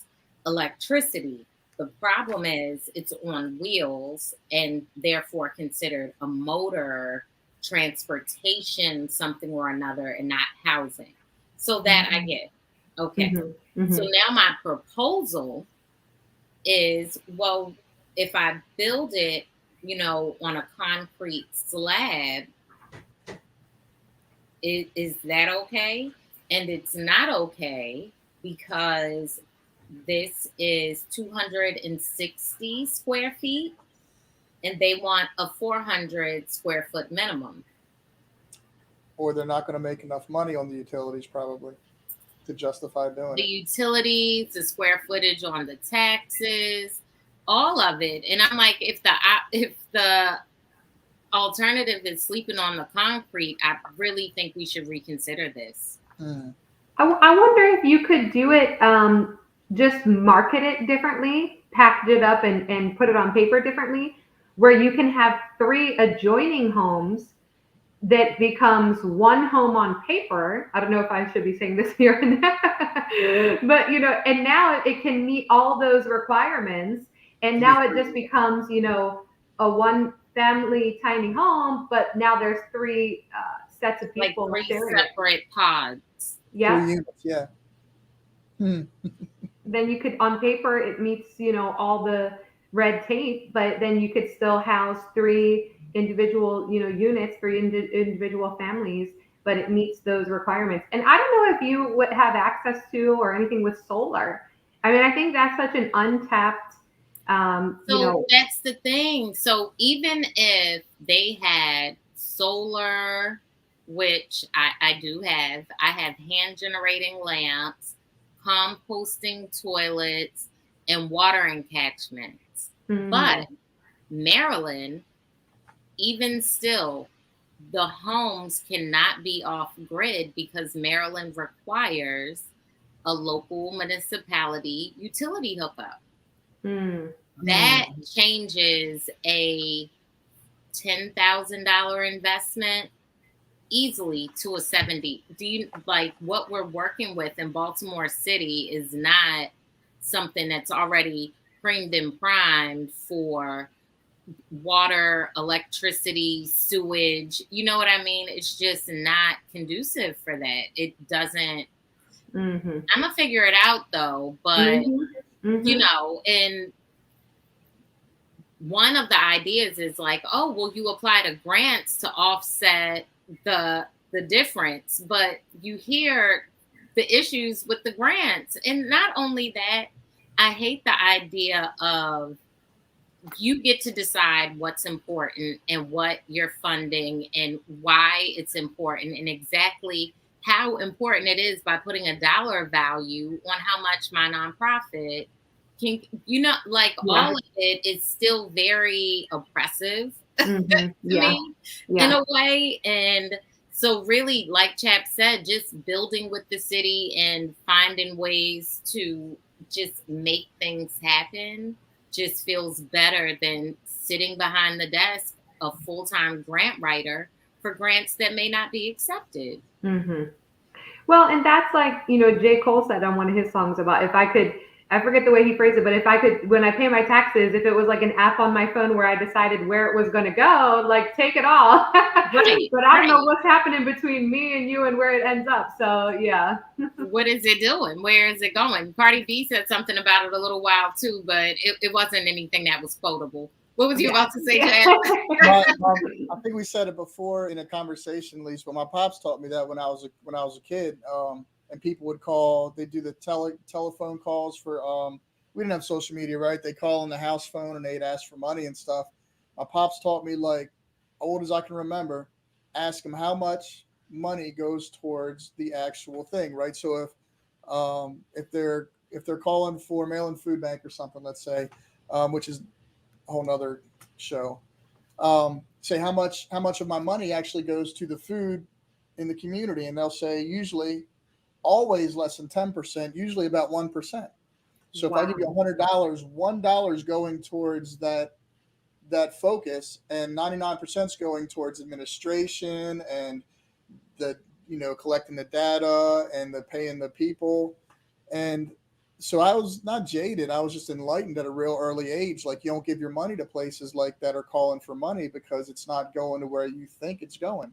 electricity. The problem is it's on wheels and therefore considered a motor transportation, something or another, and not housing. So that I get. Okay. Mm-hmm. So Mm-hmm. now my proposal is, well, if I build it, on a concrete slab, is that okay? And it's not okay because this is 260 square feet and they want a 400 square foot minimum. Or they're not going to make enough money on the utilities probably to justify doing The it. utilities, the square footage on the taxes, all of it. And I'm like, if the alternative is sleeping on the concrete, I really think we should reconsider this. Mm. I wonder if you could do it, just market it differently, package it up and put it on paper differently, where you can have three adjoining homes that becomes one home on paper. I don't know if I should be saying this here and there, but and now it can meet all those requirements, and To be now it just free. becomes a one family tiny home, but now there's three sets of Like people three sharing it. separate pods. Yep. 3 units, yeah. Hmm. Then you could, on paper it meets all the red tape, but then you could still house three individual units for individual families, but it meets those requirements. And I don't know if you would have access to or anything with solar. I mean, I think that's such an untapped you So know that's the thing. So even if they had solar, which I do have, I have hand generating lamps, composting toilets, and watering catchments. mhm, But Maryland, even still, the homes cannot be off grid because Maryland requires a local municipality utility hookup. mm, That Mm. changes a $10,000 investment easily to a 70. Do you like what we're working with in Baltimore City is not something that's already creamed and primed for water, electricity, sewage. You know what I mean? It's just not conducive for that. It doesn't. mhm, I'm gonna figure it out though, but mhm, mhm, and one of the ideas is like, oh, well, you apply to grants to offset the difference, but you hear the issues with the grants, and not only that, I hate the idea of you get to decide what's important and what you're funding and why it's important and exactly how important it is by putting a dollar value on how much my nonprofit can, like yeah, all of it is still very oppressive mhm, to yeah, me in yeah, a way. And so, really, like Chap said, just building with the city and finding ways to just make things happen just feels better than sitting behind the desk, a full time grant writer for grants that may not be accepted. mhm. Well, and that's like, J. Cole said on one of his songs about if I could, I forget the way he phrased it, but if I could, when I pay my taxes, if it was like an app on my phone where I decided where it was going to go, like take it all. Right, But I don't know right. what's happening between me and you and where it ends up. So, yeah. What is it doing? Where is it going? Cardi B said something about it a little while too, but it wasn't anything that was quotable. What was you Yeah. about to say, Yeah. Chad? I think we said it before in a conversation, at least, but my pops taught me that when I was a kid, and people would call. They do the telephone calls for. We didn't have social media, right? They call on the house phone and they'd ask for money and stuff. My pops taught me, like old as I can remember, ask them how much money goes towards the actual thing, right? So if they're calling for mail-in food bank or something, let's say, which is a whole nother show. Say how much of my money actually goes to the food in the community, and they'll say usually always less than 10%, usually about 1%. So if I give you Wow. $100, $1 is going towards that focus, and 99% is going towards administration and the collecting the data and the paying the people. And so I was not jaded, I was just enlightened at a real early age. Like, you don't give your money to places like that are calling for money, because it's not going to where you think it's going.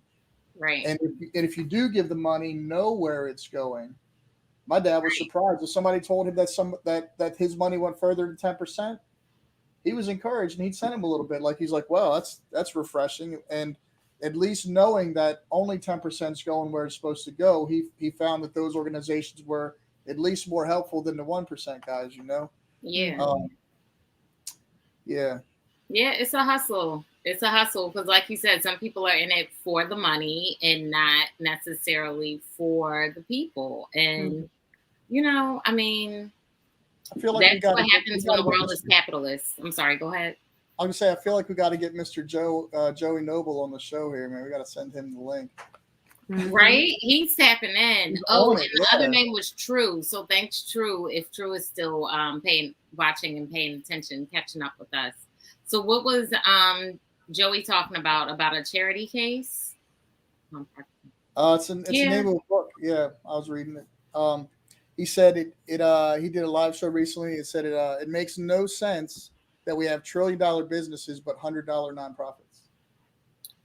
Right. And if you do give the money, know where it's going. My dad was surprised if somebody told him that his money went further than 10%. He was encouraged, and he'd send him a little bit. Like, he's like, well, that's refreshing. And at least knowing that only 10% is going where it's supposed to go, he found that those organizations were at least more helpful than the 1% guys. Yeah. Um, yeah, Yeah, it's a hustle. It's a hustle because, like you said, some people are in it for the money and not necessarily for the people. Mhm. And, I mean, I feel like that's what we happens when got to the get world is Mr. capitalist. I'm sorry, go ahead. I'm gonna say I feel like we got to get Mr. Joey Noble on the show here, man. We got to send him the link. Mhm. Right? He's tapping in. He's Oh, on and it, the other yeah. name was True. So thanks, True. If True is still watching and paying attention, catching up with us. So what was Joey talking about a charity case? It's a Yeah, name of a book. Yeah, I was reading it. He said he did a live show recently. It said it makes no sense that we have $1 trillion businesses but $100 nonprofits.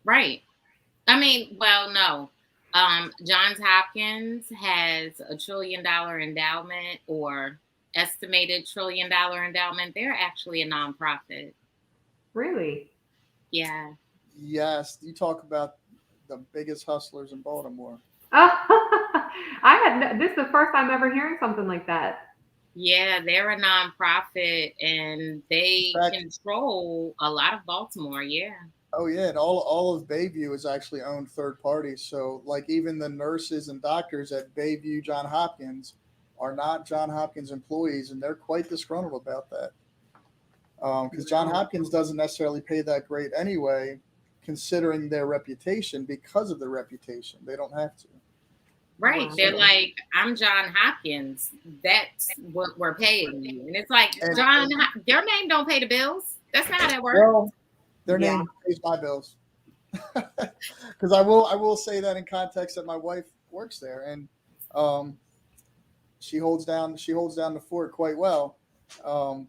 right. I mean, well, no. Johns Hopkins has a $1 trillion endowment or estimated $1 trillion endowment. They're actually a nonprofit. Really? Yeah. Yes, you talk about the biggest hustlers in Baltimore. This is the first time ever hearing something like that. Yeah, they're a nonprofit and In they fact, control a lot of Baltimore. Yeah. oh yeah, and all of Bayview is actually owned third party. So like even the nurses and doctors at Bayview John Hopkins are not John Hopkins employees, and they're quite disgruntled about that. Because John Wow. Hopkins doesn't necessarily pay that great anyway, considering their reputation. Because of their reputation, they don't have to. Right. They're Wow. like, I'm John Hopkins. That's what we're paying you. And it's like, And your name don't pay the bills. That's not how that works. well, their Yeah. name pays my bills. Because I will say that in context that my wife works there, and um, she holds down the fort quite well. Um,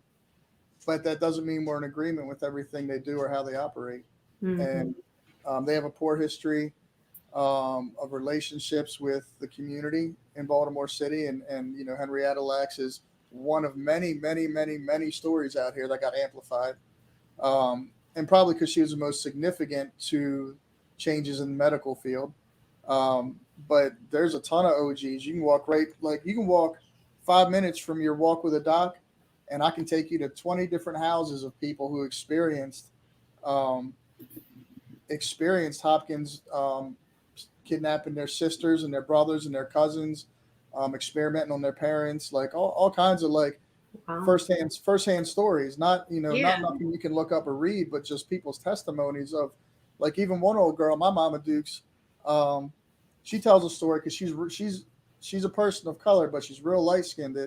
but that doesn't mean we're in agreement with everything they do or how they operate. Hmm. And they have a poor history of relationships with the community in Baltimore City, and Henrietta Lacks is one of many, many, many, many stories out here that got amplified, and probably because she was the most significant to changes in the medical field. But there's a ton of OGs. You can walk 5 minutes from your walk with a doc, and I can take you to 20 different houses of people who um, experienced Hopkins kidnapping their sisters and their brothers and their cousins, experimenting on their parents, like all kinds of like Wow. firsthand stories. Not Yeah. nothing you can look up or read, but just people's testimonies of, like, even one old girl, my mama Dukes. Um, she tells a story because she's a person of color, but she's real light skinned.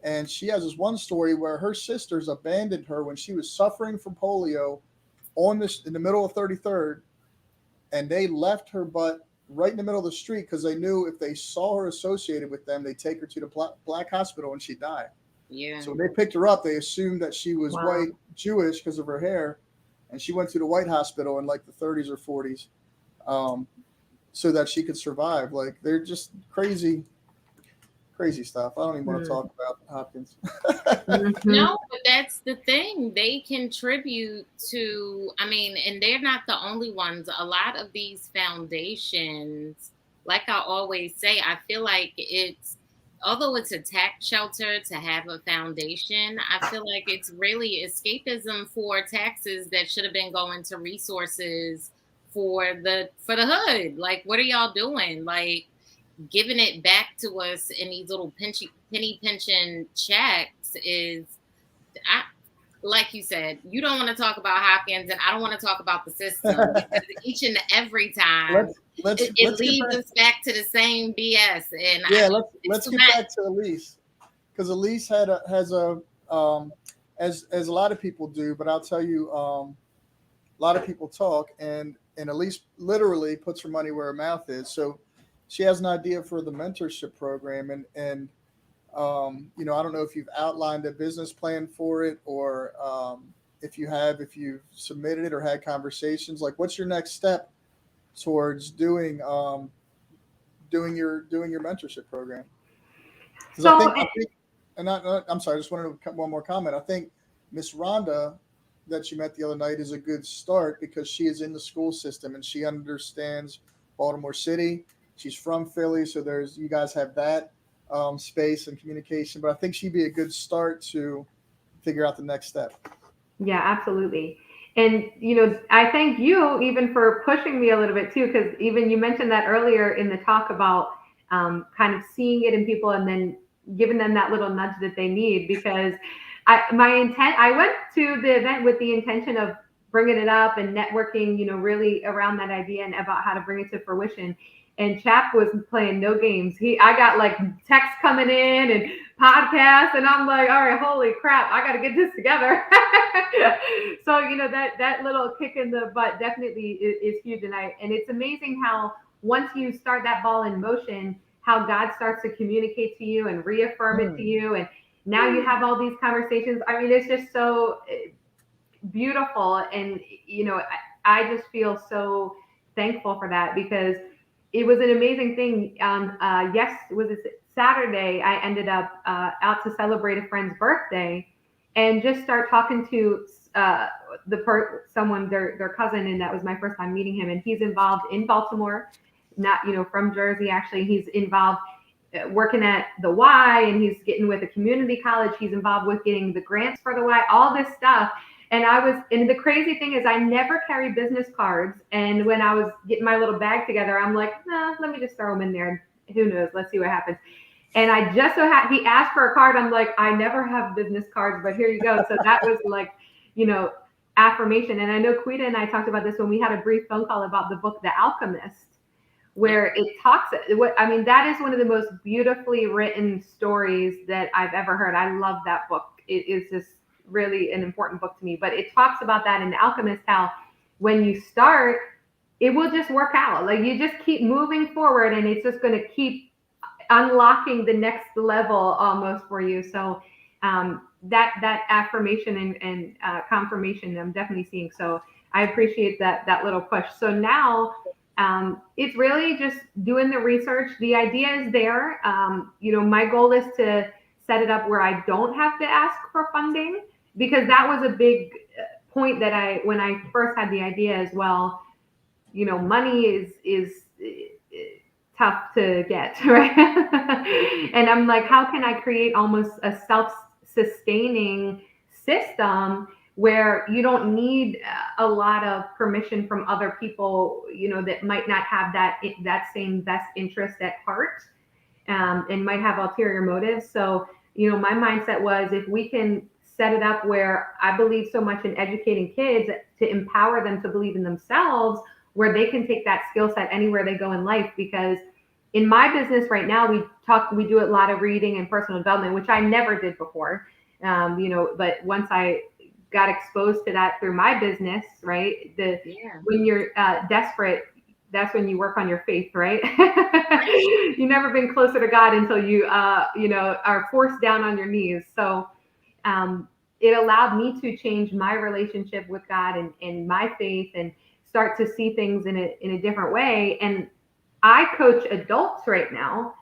And she has this one story where her sisters abandoned her when she was suffering from polio on this in the middle of 33rd, and they left her butt right in the middle of the street because they knew if they saw her associated with them, they'd take her to the black hospital and she'd die. Yeah. So when they picked her up, they assumed that she was Wow. white Jewish because of her hair, and she went to the white hospital in like the 30s or 40s, um, so that she could survive. Like, they're just crazy, crazy stuff. I don't even want to talk about Hopkins. Mm-hmm. No, but that's the thing. They contribute to, I mean, and they're not the only ones. A lot of these foundations, like I always say, I feel like although it's a tax shelter to have a foundation, I feel like it's really escapism for taxes that should have been going to resources for the hood. Like, what are y'all doing? Like, giving it back to us in these little penny pension checks is, I, like you said, you don't want to talk about Hopkins, and I don't want to talk about the system because each and every let's time it let's get leads back. us back to the same BS, and Yeah, it's let's too get much. back to Elise, because Elise has a as a lot of people do, but I'll tell you, a lot of people talk, and Elise literally puts her money where her mouth is. So she has an idea for the mentorship program, and you know, I don't know if you've outlined a business plan for it, or if you have, if you've submitted it or had conversations. Like, what's your next step towards doing your mentorship program? Because So I think, and I'm sorry, I just wanted to one more comment. I think Miss Rhonda that you met the other night is a good start because she is in the school system and she understands Baltimore City. She's from Philly, so there's you guys have that space and communication. But I think she'd be a good start to figure out the next step. yeah, absolutely. And I thank you even for pushing me a little bit too, because even you mentioned that earlier in the talk about kind of seeing it in people and then giving them that little nudge that they need. Because I went to the event with the intention of bringing it up and networking, really around that idea and about how to bring it to fruition. And Chap was playing no games. I got like texts coming in and podcasts, and I'm like, all right, holy crap, I got to get this together. So that little kick in the butt definitely is huge, and it's amazing how once you start that ball in motion, how God starts to communicate to you and reaffirm it to Mm. you, and now you have all these conversations. I mean, it's just so beautiful, and I just feel so thankful for that, because it was an amazing thing. Yes, was it Saturday? I ended up out to celebrate a friend's birthday, and just start talking to someone, their cousin, and that was my first time meeting him. And he's involved in Baltimore, not from Jersey. Actually, he's involved working at the Y, and he's getting with a community college. He's involved with getting the grants for the Y, all this stuff. And the crazy thing is, I never carry business cards. And when I was getting my little bag together, I'm like, nah, let me just throw them in there. Who knows? Let's see what happens. And I just he asked for a card. I'm like, I never have business cards, but here you go. So that was like, you know, affirmation. And I know Quida and I talked about this when we had a brief phone call about the book, The Alchemist, Yeah. where it talks. I mean, that is one of the most beautifully written stories that I've ever heard. I love that book. It is just really an important book to me. But it talks about that in The Alchemist, how when you start, it will just work out. Like, you just keep moving forward, and it's just going to keep unlocking the next level almost for you. So that affirmation and confirmation I'm definitely seeing. So I appreciate that little push. So now it's really just doing the research. The idea is there. My goal is to set it up where I don't have to ask for funding, because that was a big point that when I first had the idea as well. Money is tough to get, right? And I'm like, how can I create almost a self-sustaining system where you don't need a lot of permission from other people, that might not have that same best interest at heart, and might have ulterior motives. So, my mindset was, if we can set it up where I believe so much in educating kids to empower them to believe in themselves, where they can take that skill set anywhere they go in life. Because in my business right now, we do a lot of reading and personal development, which I never did before. But once I got exposed to that through my business, right? Yeah. When you're desperate, that's when you work on your faith, right? You've never been closer to God until you are forced down on your knees. So it allowed me to change my relationship with God and my faith, and start to see things in a different way. And I coach adults right now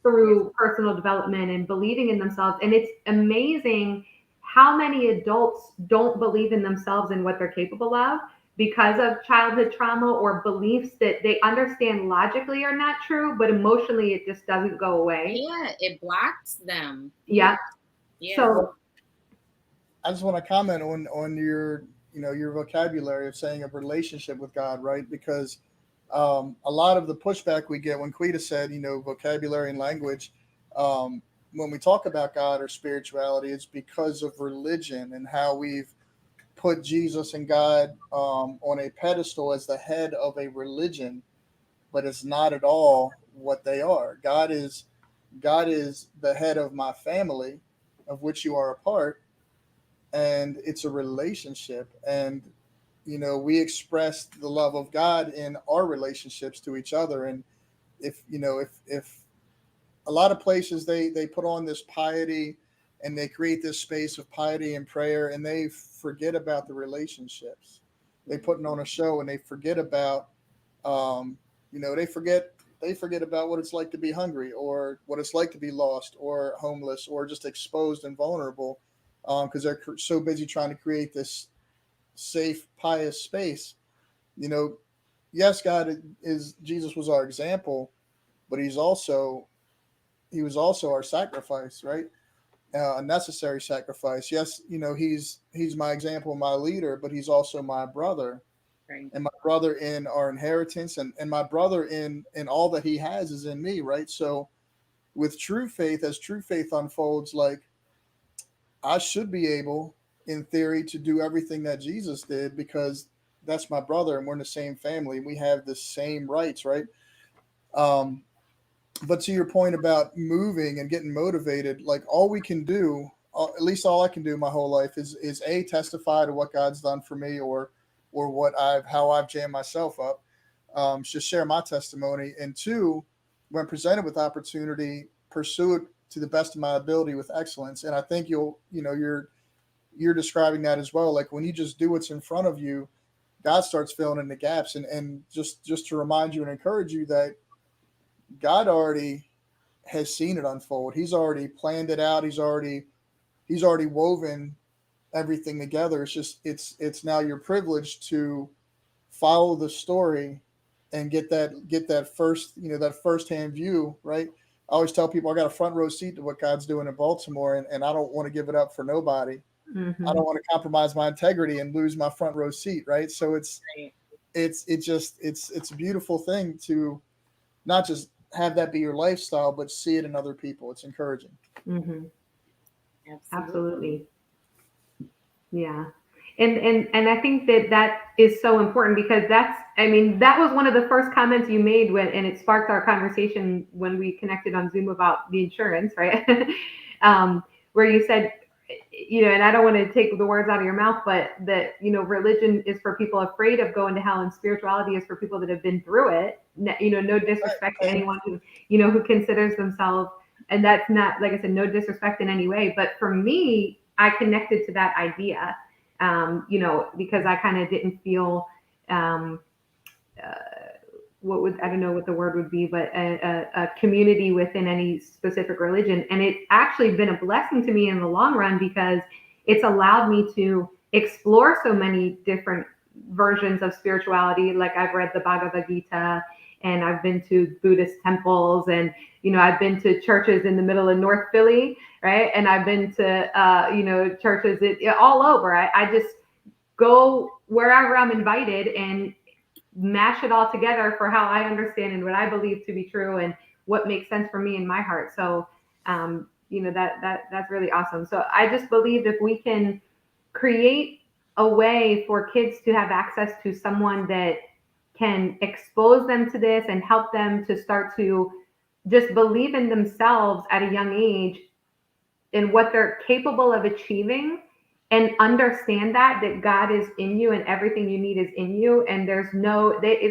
through personal development and believing in themselves. And it's amazing how many adults don't believe in themselves and what they're capable of, because of childhood trauma or beliefs that they understand logically are not true, but emotionally it just doesn't go away. Yeah, it blocks them. Yeah. Yeah. Yeah. So Well, I just want to comment on your your vocabulary of saying a relationship with God, right? Because a lot of the pushback we get when Quita said vocabulary and language, when we talk about God or spirituality, it's because of religion and how we've put Jesus and God on a pedestal as the head of a religion. but it's not at all what they are. God is the head of my family, of which you are a part, and it's a relationship. And we express the love of God in our relationships to each other. And if a lot of places they put on this piety and they create this space of piety and prayer, and they forget about the relationships. They put on a show and they forget about um, they forget about what it's like to be hungry, or what it's like to be lost or homeless or just exposed and vulnerable, because they're so busy trying to create this safe, pious space. You know, yes, God is Jesus was our example, but he was also our sacrifice, right? A necessary sacrifice. Yes, he's my example, my leader, but he's also my brother, Right. and my brother in our inheritance, and my brother in all that he has is in me, right? So with true faith, as true faith unfolds, like, I should be able, in theory, to do everything that Jesus did, because that's my brother and we're in the same family and we have the same rights, right? Um, but to your point about moving and getting motivated, like, all we can do, at least all I can do my whole life, is a testify to what God's done for me, or what how I've jammed myself up, just share my testimony, and two, when presented with opportunity, pursue it to the best of my ability with excellence. And I think you're describing that as well. Like, when you just do what's in front of you, God starts filling in the gaps. And just to remind you and encourage you that God already has seen it unfold. He's already planned it out. He's already woven everything together. It's now your privilege to follow the story and get that that first hand view, right? I always tell people I got a front row seat to what God's doing in Baltimore, and I don't want to give it up for nobody. I Mm-hmm. don't want to compromise my integrity and lose my front row seat, right? So Right. it's a beautiful thing to not just have that be your lifestyle, but see it in other people. It's encouraging. Mm-hmm. Absolutely. Absolutely. Yeah. And I think that that is so important, because I mean, that was one of the first comments you made and it sparked our conversation when we connected on Zoom about the insurance, right? Where you said, and I don't want to take the words out of your mouth, but that, religion is for people afraid of going to hell, and spirituality is for people that have been through it. No disrespect to anyone who considers themselves, and that's not, like I said, no disrespect in any way. But for me, I connected to that idea, because I kind of didn't feel, um, uh, I don't know what the word would be, but a community within any specific religion. And it's actually been a blessing to me in the long run, because it's allowed me to explore so many different versions of spirituality. Like, I've read the Bhagavad Gita, and I've been to Buddhist temples, and I've been to churches in the middle of North Philly, right? And I've been to churches all over. I just go wherever I'm invited and mash it all together for how I understand and what I believe to be true, and what makes sense for me in my heart. So, that's really awesome. So I just believe if we can create a way for kids to have access to someone that can expose them to this and help them to start to just believe in themselves at a young age, in what they're capable of achieving, and understand that God is in you and everything you need is in you. And it's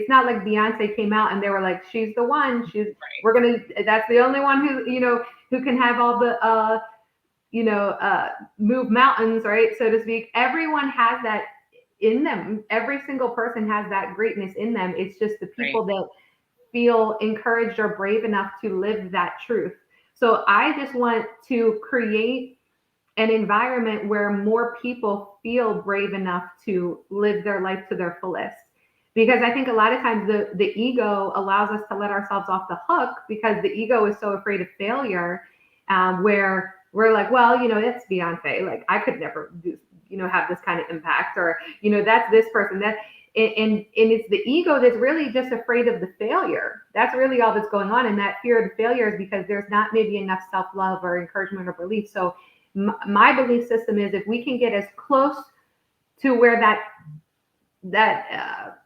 not like Beyonce came out and they were like, she's the one, that's the only one who can have all the, move mountains, right? So to speak. Everyone has that in them. Every single person has that greatness in them. It's just the Right. people that feel encouraged or brave enough to live that truth. So I just want to create an environment where more people feel brave enough to live their life to their fullest. Because I think a lot of times the ego allows us to let ourselves off the hook, because the ego is so afraid of failure, where we're like, well, it's Beyonce. Like, I could never do, have this kind of impact, or, that's this person. And it's the ego that's really just afraid of the failure. That's really all that's going on. And that fear of the failure is because there's not maybe enough self-love or encouragement or belief. So my belief system is, if we can get as close to where that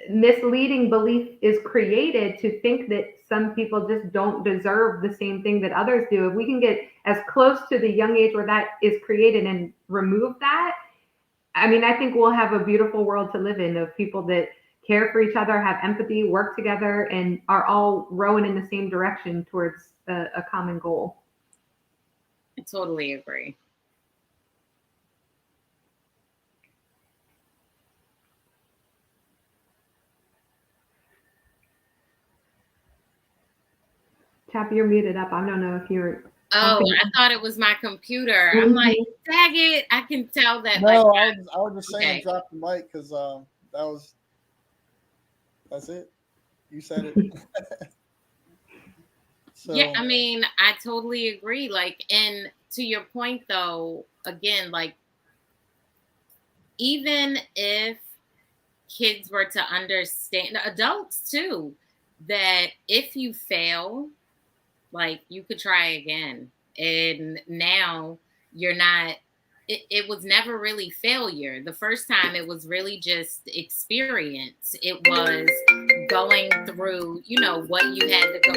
misleading belief is created to think that some people just don't deserve the same thing that others do. If we can get as close to the young age where that is created and remove that, I mean, I think we'll have a beautiful world to live in of people that care for each other, have empathy, work together, and are all rowing in the same direction towards a common goal. I totally agree. Chap, you're muted up. I don't know if you're Oh, talking. I thought it was my computer. I'm like, Mhm. dang it. I can tell that, like, No, I was just saying okay. drop the mic because that's it. You said it. Yeah, So I mean, I totally agree. Like, and to your point, though, again, like, even if kids were to understand, adults too, that if you fail, like, you could try again. And now you're not, it was never really failure. The first time it was really just experience. It was going through, what you had to go.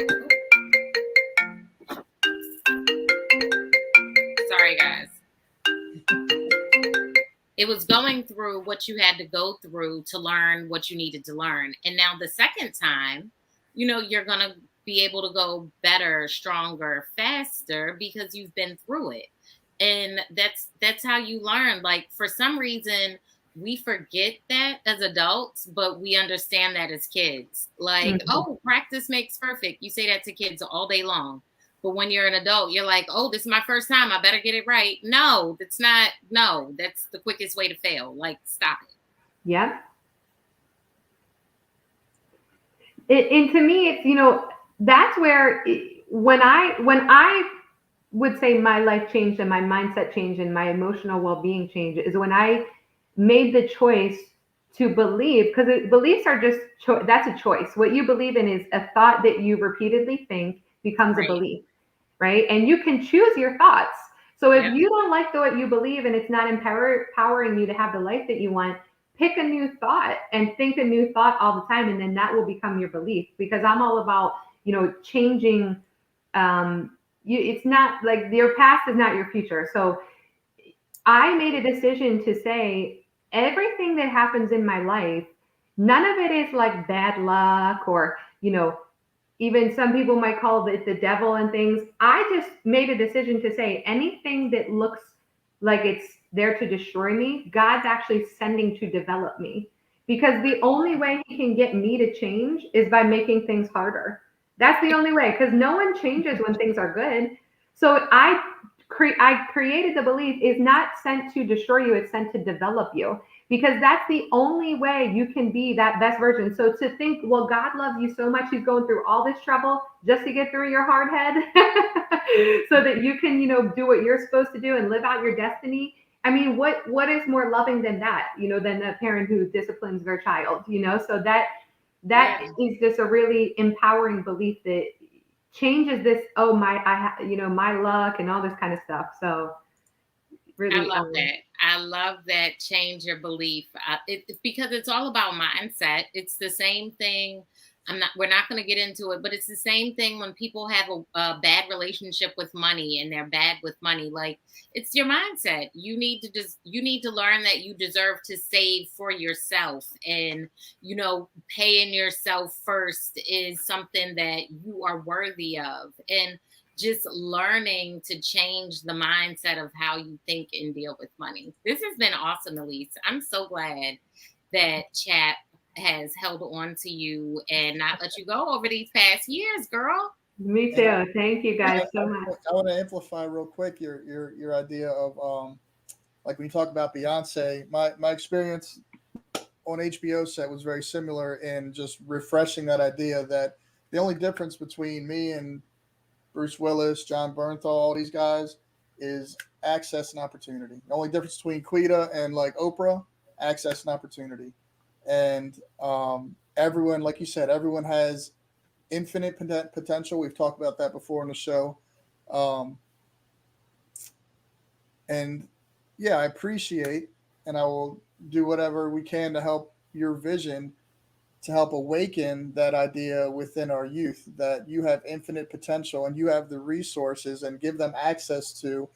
Sorry, guys. It was going through what you had to go through to learn what you needed to learn. And now the second time, you're going to be able to go better, stronger, faster because you've been through it. And that's how you learn. Like, for some reason, we forget that as adults, but we understand that as kids. Like, Mhm. oh, practice makes perfect. You say that to kids all day long. But when you're an adult, you're like, oh, this is my first time. I better get it right. No, that's not. No, that's the quickest way to fail. Like, stop it. Yep. And to me, it's, that's where when I would say my life changed and my mindset changed and my emotional well-being changed is when I made the choice to believe, because beliefs are just that's a choice. What you believe in is a thought that you repeatedly think becomes a Right. belief, right? And you can choose your thoughts. So if Yep. you don't like what you believe and it's not empowering you to have the life that you want, pick a new thought and think a new thought all the time, and then that will become your belief. Because I'm all about, changing. It's not like your past is not your future. So I made a decision to say everything that happens in my life, none of it is like bad luck or, even some people might call it the devil and things. I just made a decision to say anything that looks like it's there to destroy me, God's actually sending to develop me. Because the only way He can get me to change is by making things harder. That's the only way, because no one changes when things are good. So I created the belief is not sent to destroy you, it's sent to develop you, because that's the only way you can be that best version. So to think, well, God loves you so much, He's going through all this trouble just to get through your hard head so that you can, do what you're supposed to do and live out your destiny. I mean, what is more loving than that, than a parent who disciplines their child, So that Yeah. is just a really empowering belief that changes this, oh my, my luck and all this kind of stuff. So I really, love that. I love that change your belief because it's all about mindset. It's the same thing. We're not going to get into it, but it's the same thing when people have a bad relationship with money and they're bad with money. Like, it's your mindset. You need to learn that you deserve to save for yourself, and paying yourself first is something that you are worthy of. And just learning to change the mindset of how you think and deal with money. This has been awesome, Elise. I'm so glad that Chap has held on to you and not let you go over these past years, girl. me and too. Thank you I, guys so much. I want to amplify real quick your idea of like when you talk about Beyonce, my experience on HBO set was very similar in just refreshing that idea that the only difference between me and Bruce Willis, John Bernthal, all these guys is access and opportunity. The only difference between Quida and like Oprah, access and opportunity. And everyone, like you said, everyone has infinite potential. We've talked about that before on the show. Um, and yeah, I appreciate and I will do whatever we can to help your vision to help awaken that idea within our youth that you have infinite potential and you have the resources, and give them access to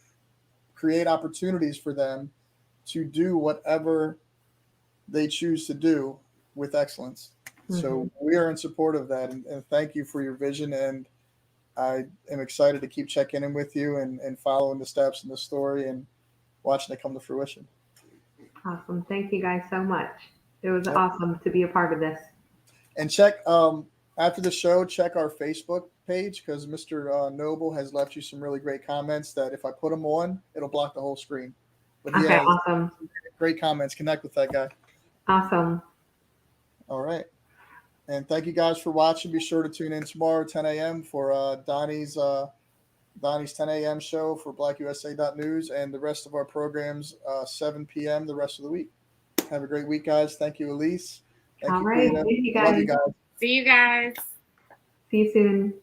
create opportunities for them to do whatever they choose to do with excellence. Mm-hmm. So we are in support of that, and thank you for your vision. And I am excited to keep checking in with you, and following the steps in the story and watching it come to fruition. Awesome. Thank you guys so much. It was Yep. awesome to be a part of this. And check after the show, check our Facebook page, because Mr. Noble has left you some really great comments that if I put them on, it'll block the whole screen. But he Okay, has awesome. great comments. Connect with that guy. Awesome. All right. And thank you guys for watching. Be sure to tune in tomorrow, 10 a.m. for Donnie's 10 a.m. show for BlackUSA.news, and the rest of our programs 7 p.m. the rest of the week. Have a great week, guys. Thank you, Elise. Thank All you, right. Quida. Thank you Love guys. you guys. See you guys. See you soon.